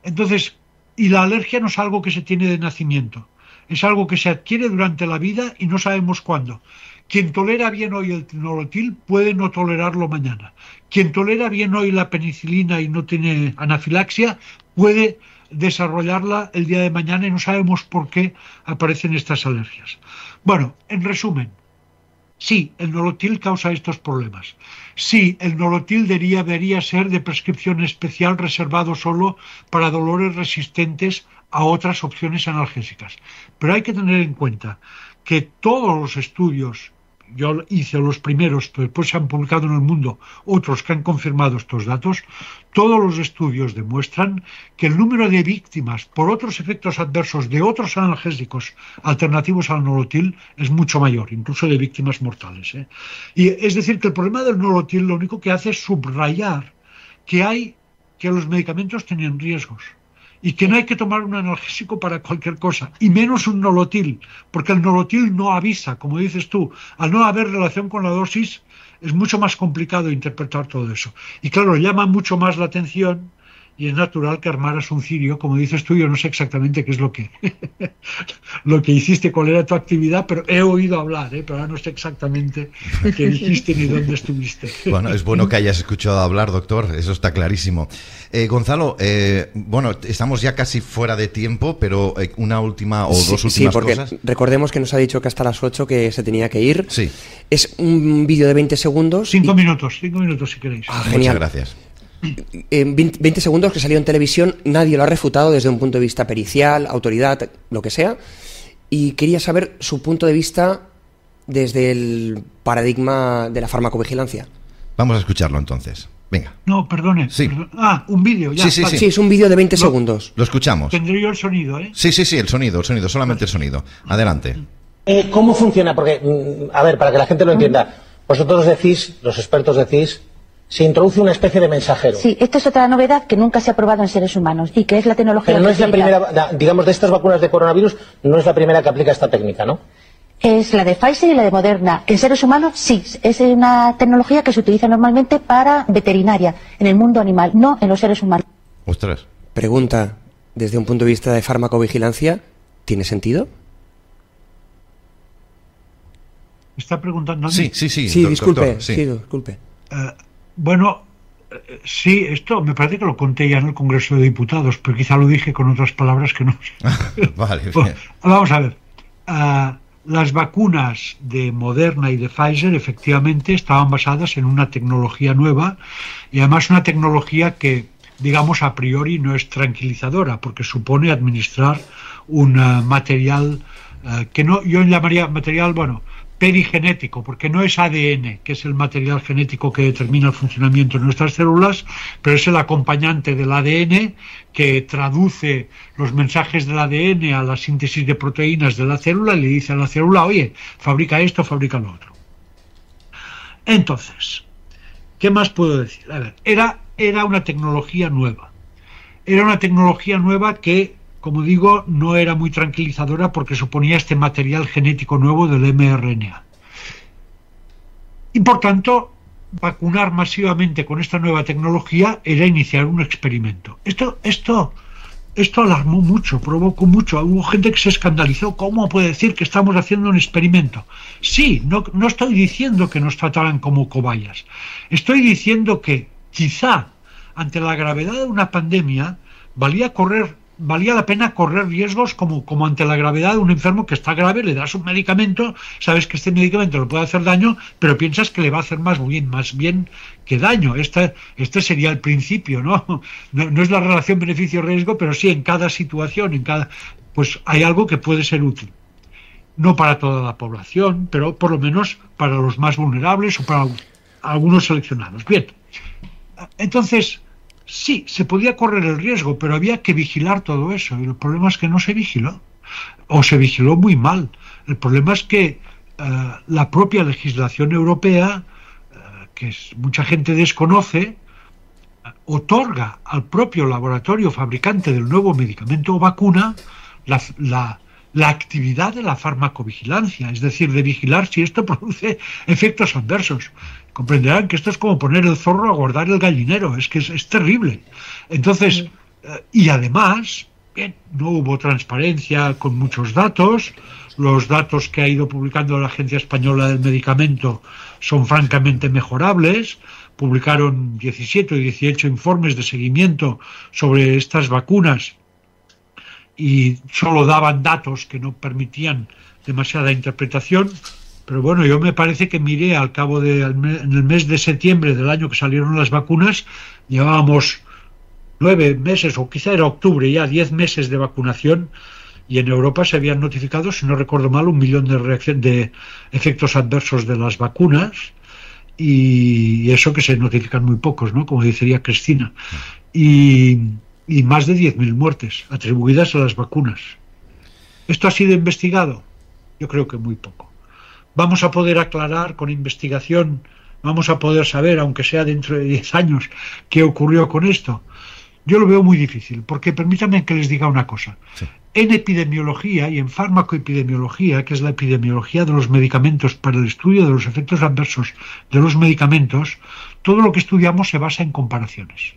Entonces, y la alergia no es algo que se tiene de nacimiento, es algo que se adquiere durante la vida y no sabemos cuándo. Quien tolera bien hoy el nolotil puede no tolerarlo mañana. Quien tolera bien hoy la penicilina y no tiene anafilaxia puede desarrollarla el día de mañana y no sabemos por qué aparecen estas alergias. Bueno, en resumen, Sí, el nolotil causa estos problemas. Sí, el nolotil debería ser de prescripción especial, reservado solo para dolores resistentes a otras opciones analgésicas. Pero hay que tener en cuenta que todos los estudios, yo hice los primeros, pero después se han publicado en el mundo otros que han confirmado estos datos, todos los estudios demuestran que el número de víctimas por otros efectos adversos de otros analgésicos alternativos al nolotil es mucho mayor, incluso de víctimas mortales, ¿eh? Y es decir, que el problema del nolotil lo único que hace es subrayar que los medicamentos tienen riesgos y que no hay que tomar un analgésico para cualquier cosa, y menos un nolotil, porque el nolotil no avisa, como dices tú, al no haber relación con la dosis, es mucho más complicado interpretar todo eso. Y claro, llama mucho más la atención, y es natural que armaras un cirio, como dices tú. Yo no sé exactamente qué es lo que hiciste, cuál era tu actividad, pero he oído hablar, pero ahora no sé exactamente qué dijiste ni dónde estuviste. Bueno, es bueno que hayas escuchado hablar, doctor, eso está clarísimo. Gonzalo, bueno, estamos ya casi fuera de tiempo, pero una última o dos últimas porque cosas. Recordemos que nos ha dicho que hasta las 8 que se tenía que ir. Sí. Es un vídeo de 20 segundos. 5 minutos si queréis. Genial. Muchas gracias. 20 segundos que salió en televisión, nadie lo ha refutado desde un punto de vista pericial, autoridad, lo que sea, y quería saber su punto de vista desde el paradigma de la farmacovigilancia. Vamos a escucharlo entonces. Venga. No, perdone. Sí. Un vídeo, ya. Sí. Sí, es un vídeo de 20 segundos. Lo escuchamos. Tendré yo el sonido, ¿eh? Sí, el sonido, solamente el sonido. Adelante. ¿Cómo funciona? Porque, a ver, para que la gente lo entienda, vosotros decís, los expertos decís, se introduce una especie de mensajero. Sí, esto es otra novedad que nunca se ha probado en seres humanos y que es la tecnología... Pero no es la primera, digamos, de estas vacunas de coronavirus, no es la primera que aplica esta técnica, ¿no? Es la de Pfizer y la de Moderna. En seres humanos, sí, es una tecnología que se utiliza normalmente para veterinaria, en el mundo animal, no en los seres humanos. Ostras. Pregunta, desde un punto de vista de farmacovigilancia, ¿tiene sentido? ¿Está preguntando a mí? Sí, disculpe, doctor, sí. Disculpe. Bueno, sí, esto me parece que lo conté ya en el Congreso de Diputados, pero quizá lo dije con otras palabras que no. Vale, bien. Vamos a ver. Las vacunas de Moderna y de Pfizer efectivamente estaban basadas en una tecnología nueva, y además una tecnología que, digamos, a priori no es tranquilizadora, porque supone administrar un material que no, yo llamaría material, perigenético, porque no es ADN, que es el material genético que determina el funcionamiento de nuestras células, pero es el acompañante del ADN que traduce los mensajes del ADN a la síntesis de proteínas de la célula y le dice a la célula, oye, fabrica esto, fabrica lo otro. Entonces, ¿qué más puedo decir? A ver, era una tecnología nueva. Era una tecnología nueva que, como digo, no era muy tranquilizadora porque suponía este material genético nuevo del mRNA. Y por tanto, vacunar masivamente con esta nueva tecnología era iniciar un experimento. Esto alarmó mucho, provocó mucho. Hubo gente que se escandalizó. ¿Cómo puede decir que estamos haciendo un experimento? Sí, no estoy diciendo que nos trataran como cobayas. Estoy diciendo que quizá ante la gravedad de una pandemia valía la pena correr riesgos como ante la gravedad de un enfermo que está grave, le das un medicamento, sabes que este medicamento le puede hacer daño, pero piensas que le va a hacer más bien que daño. Este sería el principio, ¿no? No es la relación beneficio-riesgo, pero sí en cada situación, pues hay algo que puede ser útil. No para toda la población, pero por lo menos para los más vulnerables o para algunos seleccionados. Bien, entonces... sí, se podía correr el riesgo, pero había que vigilar todo eso. Y el problema es que no se vigiló, o se vigiló muy mal. El problema es que la propia legislación europea, que mucha gente desconoce, otorga al propio laboratorio fabricante del nuevo medicamento o vacuna la actividad de la farmacovigilancia, es decir, de vigilar si esto produce efectos adversos. Comprenderán que esto es como poner el zorro a guardar el gallinero, es que es terrible. Entonces, y además, bien, no hubo transparencia con muchos datos. Los datos que ha ido publicando la Agencia Española del Medicamento son francamente mejorables. Publicaron 17 o 18 informes de seguimiento sobre estas vacunas y solo daban datos que no permitían demasiada interpretación. Pero bueno, yo me parece que miré al cabo en el mes de septiembre del año que salieron las vacunas, llevábamos 9 meses, o quizá era octubre ya, 10 meses de vacunación, y en Europa se habían notificado, si no recuerdo mal, 1 millón de efectos adversos de las vacunas, y eso que se notifican muy pocos, ¿no? Como decía Cristina, y más de 10.000 muertes atribuidas a las vacunas. ¿Esto ha sido investigado? Yo creo que muy poco. Vamos a poder aclarar con investigación, vamos a poder saber, aunque sea dentro de 10 años, qué ocurrió con esto. Yo lo veo muy difícil, porque permítanme que les diga una cosa. Sí. En epidemiología y en farmacoepidemiología, que es la epidemiología de los medicamentos para el estudio de los efectos adversos de los medicamentos, todo lo que estudiamos se basa en comparaciones.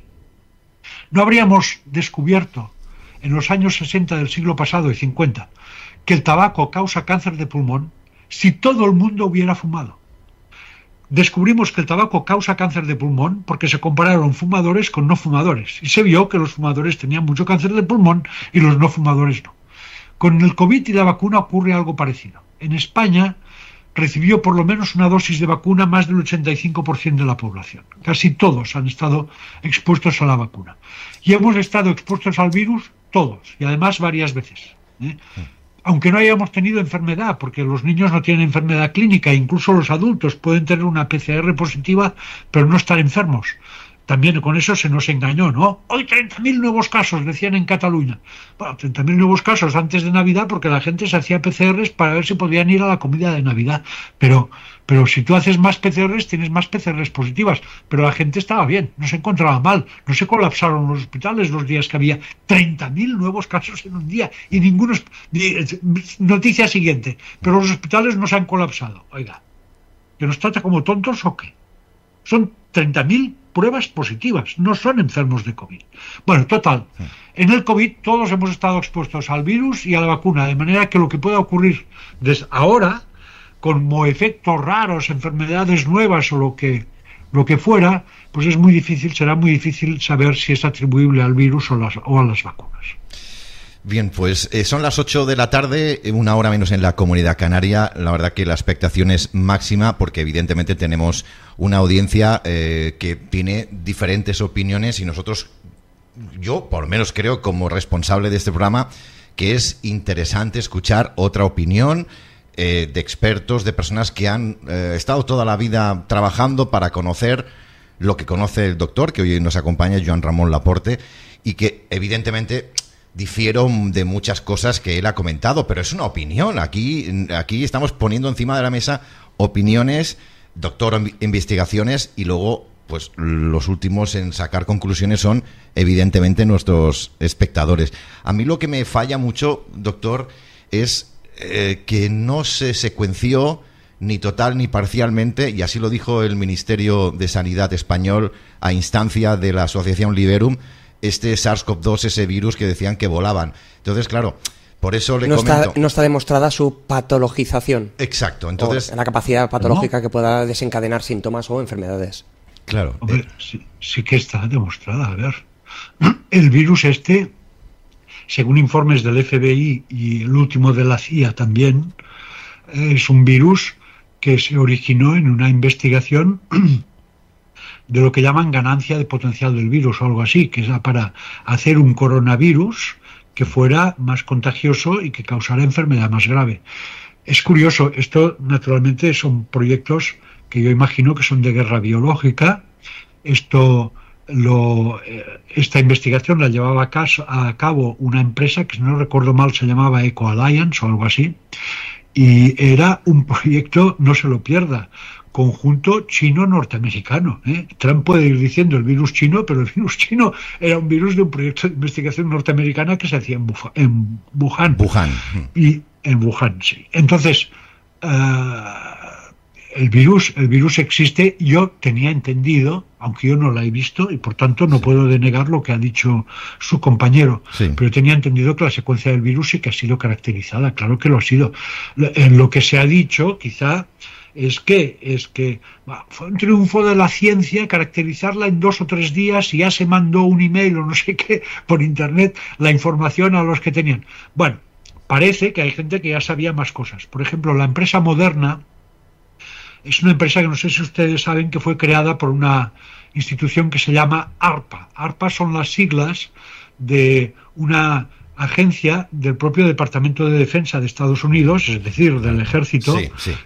No habríamos descubierto en los años 60 del siglo pasado y 50 que el tabaco causa cáncer de pulmón si todo el mundo hubiera fumado. Descubrimos que el tabaco causa cáncer de pulmón porque se compararon fumadores con no fumadores y se vio que los fumadores tenían mucho cáncer de pulmón y los no fumadores no. Con el COVID y la vacuna ocurre algo parecido. En España recibió por lo menos una dosis de vacuna más del 85% de la población. Casi todos han estado expuestos a la vacuna. Y hemos estado expuestos al virus todos, y además varias veces. Aunque no hayamos tenido enfermedad, porque los niños no tienen enfermedad clínica, incluso los adultos pueden tener una PCR positiva, pero no estar enfermos. También con eso se nos engañó, ¿no? Hoy 30.000 nuevos casos, decían en Cataluña. Bueno, 30.000 nuevos casos antes de Navidad porque la gente se hacía PCRs para ver si podían ir a la comida de Navidad. Pero si tú haces más PCRs, tienes más PCRs positivas. Pero la gente estaba bien, no se encontraba mal. No se colapsaron los hospitales los días que había 30.000 nuevos casos en un día. Y ninguno... Noticia siguiente. Pero los hospitales no se han colapsado. Oiga, ¿que nos trata como tontos o qué? Son 30.000 pruebas positivas, no son enfermos de COVID. Bueno, total, en el COVID todos hemos estado expuestos al virus y a la vacuna, de manera que lo que pueda ocurrir desde ahora, como efectos raros, enfermedades nuevas o lo que fuera, pues es muy difícil, será muy difícil saber si es atribuible al virus o a las vacunas. Bien, pues son las 8 de la tarde, 1 hora menos en la Comunidad Canaria. La verdad que la expectación es máxima porque evidentemente tenemos una audiencia que tiene diferentes opiniones y nosotros, yo por lo menos creo como responsable de este programa, que es interesante escuchar otra opinión de expertos, de personas que han estado toda la vida trabajando para conocer lo que conoce el doctor, que hoy nos acompaña, Joan Ramon Laporte, y que evidentemente... difiero de muchas cosas que él ha comentado, pero es una opinión. Aquí estamos poniendo encima de la mesa opiniones, doctor en investigaciones, y luego pues los últimos en sacar conclusiones son evidentemente nuestros espectadores. A mí lo que me falla mucho, doctor, es que no se secuenció ni total ni parcialmente, y así lo dijo el Ministerio de Sanidad español a instancia de la Asociación Liberum, este SARS-CoV-2, ese virus que decían que volaban. Entonces, claro, por eso le comento... No está demostrada su patologización. Exacto. Entonces, la capacidad patológica que pueda desencadenar síntomas o enfermedades. Claro. Hombre, sí que está demostrada. A ver, el virus según informes del FBI y el último de la CIA también, es un virus que se originó en una investigación... de lo que llaman ganancia de potencial del virus o algo así, que es para hacer un coronavirus que fuera más contagioso y que causara enfermedad más grave. Es curioso, esto naturalmente son proyectos que yo imagino que son de guerra biológica. Esta investigación la llevaba a cabo una empresa que, si no recuerdo mal, se llamaba Eco Alliance o algo así, y era un proyecto, no se lo pierda, conjunto chino-norteamericano. Trump puede ir diciendo el virus chino, pero el virus chino era un virus de un proyecto de investigación norteamericana que se hacía en Wuhan. Y en Wuhan, sí. Entonces, el virus existe. Yo tenía entendido, aunque yo no la he visto y por tanto no puedo denegar lo que ha dicho su compañero, pero tenía entendido que la secuencia del virus sí que ha sido caracterizada. Claro que lo ha sido. En lo que se ha dicho, quizá, es que fue un triunfo de la ciencia caracterizarla en 2 o 3 días y ya se mandó un email o no sé qué por internet la información a los que tenían. Bueno, parece que hay gente que ya sabía más cosas. Por ejemplo, la empresa Moderna es una empresa que no sé si ustedes saben que fue creada por una institución que se llama ARPA. ARPA son las siglas de una agencia del propio Departamento de Defensa de Estados Unidos, es decir, del Ejército,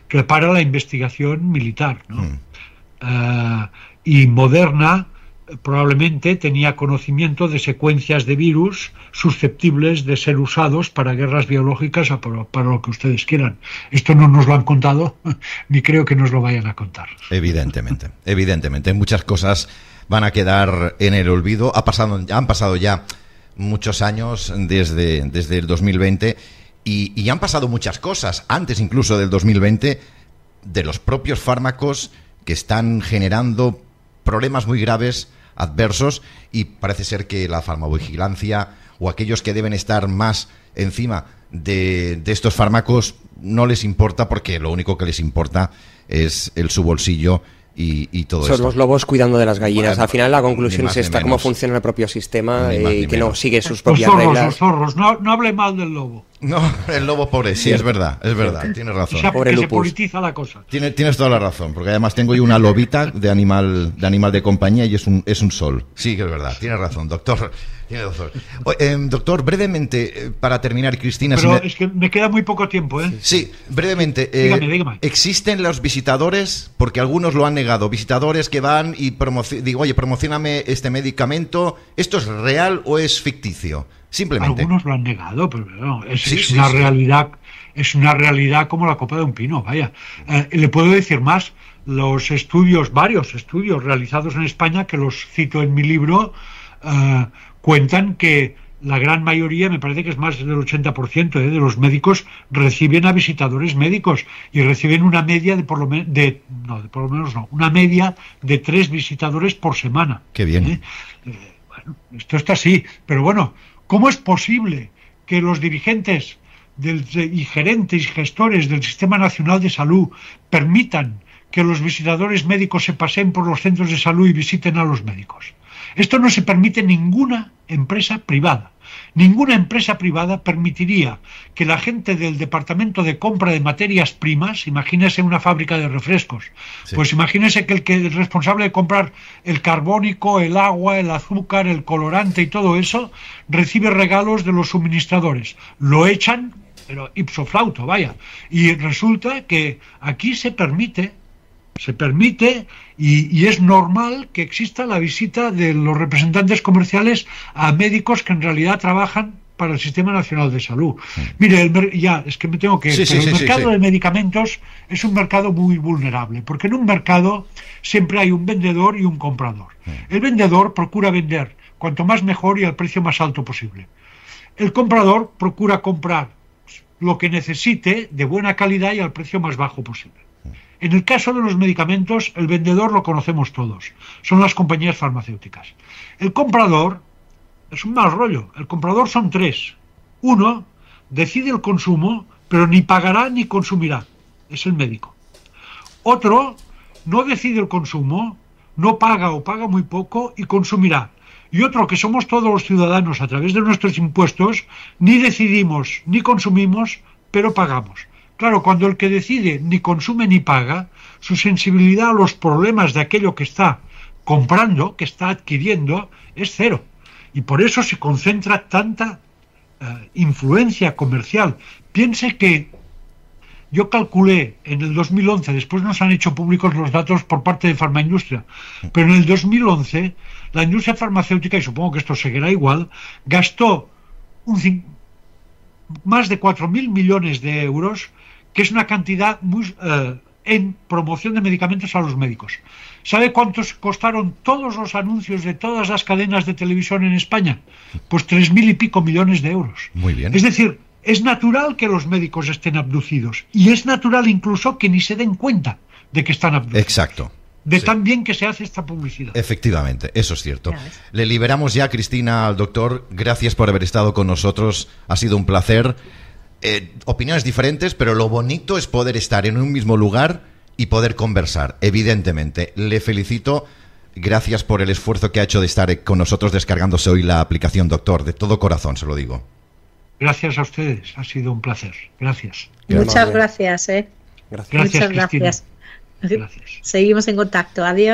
que para la investigación militar, ¿no? Y Moderna probablemente tenía conocimiento de secuencias de virus susceptibles de ser usados para guerras biológicas o para lo que ustedes quieran. Esto no nos lo han contado, ni creo que nos lo vayan a contar. Evidentemente. Muchas cosas van a quedar en el olvido. Han pasado ya muchos años desde el 2020 y han pasado muchas cosas antes incluso del 2020 de los propios fármacos que están generando problemas muy graves, adversos, y parece ser que la farmacovigilancia o aquellos que deben estar más encima de estos fármacos no les importa, porque lo único que les importa es su bolsillo y todo eso. Son los lobos cuidando de las gallinas. Bueno, al final la conclusión es esta, cómo funciona el propio sistema y que no sigue sus propias reglas. Los zorros, no hable mal del lobo. No, el lobo pobre, sí, es verdad, tienes razón. Que se politiza la cosa. Tienes toda la razón, porque además tengo yo una lobita de animal de compañía y es un sol. Sí, que es verdad, tienes razón, doctor. Tiene razón. Doctor, brevemente, para terminar, Cristina... Pero es que me queda muy poco tiempo, ¿eh? Sí, brevemente. Dígame. ¿Existen los visitadores? Porque algunos lo han negado. Visitadores que van y promocioname este medicamento. ¿Esto es real o es ficticio? Simplemente. Algunos lo han negado, pero no, es una realidad. Es una realidad como la copa de un pino, vaya. Le puedo decir más. Los varios estudios realizados en España, que los cito en mi libro, cuentan que la gran mayoría, me parece que es más del 80% de los médicos, reciben a visitadores médicos y reciben una media una media de 3 visitadores por semana. Qué bien. Bueno, esto está así, pero bueno, ¿cómo es posible que los dirigentes y gerentes y gestores del Sistema Nacional de Salud permitan que los visitadores médicos se paseen por los centros de salud y visiten a los médicos? Esto no se permite en ninguna empresa privada. Ninguna empresa privada permitiría que la gente del departamento de compra de materias primas, imagínese una fábrica de refrescos, pues imagínese que el responsable de comprar el carbónico, el agua, el azúcar, el colorante y todo eso, recibe regalos de los suministradores. Lo echan, pero ipso flauto, vaya. Y resulta que aquí se permite y es normal que exista la visita de los representantes comerciales a médicos que en realidad trabajan para el Sistema Nacional de Salud. Mire, es que me tengo que... el mercado de medicamentos es un mercado muy vulnerable, porque en un mercado siempre hay un vendedor y un comprador. El vendedor procura vender cuanto más mejor y al precio más alto posible. El comprador procura comprar lo que necesite de buena calidad y al precio más bajo posible. En el caso de los medicamentos, el vendedor lo conocemos todos, son las compañías farmacéuticas. El comprador es un mal rollo, el comprador son 3. Uno decide el consumo, pero ni pagará ni consumirá, es el médico. Otro no decide el consumo, no paga o paga muy poco y consumirá. Y otro, que somos todos los ciudadanos a través de nuestros impuestos, ni decidimos ni consumimos, pero pagamos. Claro, cuando el que decide ni consume ni paga, su sensibilidad a los problemas de aquello que está comprando, que está adquiriendo, es cero. Y por eso se concentra tanta influencia comercial. Piense que yo calculé en el 2011, después nos han hecho públicos los datos por parte de Farmaindustria, pero en el 2011 la industria farmacéutica, y supongo que esto seguirá igual, gastó más de 4.000 millones de euros, que es una cantidad muy en promoción de medicamentos a los médicos. ¿Sabe cuántos costaron todos los anuncios de todas las cadenas de televisión en España? Pues 3.000 y pico millones de euros. Muy bien. Es decir, es natural que los médicos estén abducidos y es natural incluso que ni se den cuenta de que están abducidos. Exacto. Tan bien que se hace esta publicidad. Efectivamente, eso es cierto. Le liberamos ya, Cristina, al doctor. Gracias por haber estado con nosotros. Ha sido un placer. Opiniones diferentes, pero lo bonito es poder estar en un mismo lugar y poder conversar, evidentemente. Le felicito. Gracias por el esfuerzo que ha hecho de estar con nosotros descargándose hoy la aplicación, doctor. De todo corazón, se lo digo. Gracias a ustedes. Ha sido un placer. Gracias. Muchas gracias. Gracias, Muchas gracias. Gracias. Seguimos en contacto. Adiós.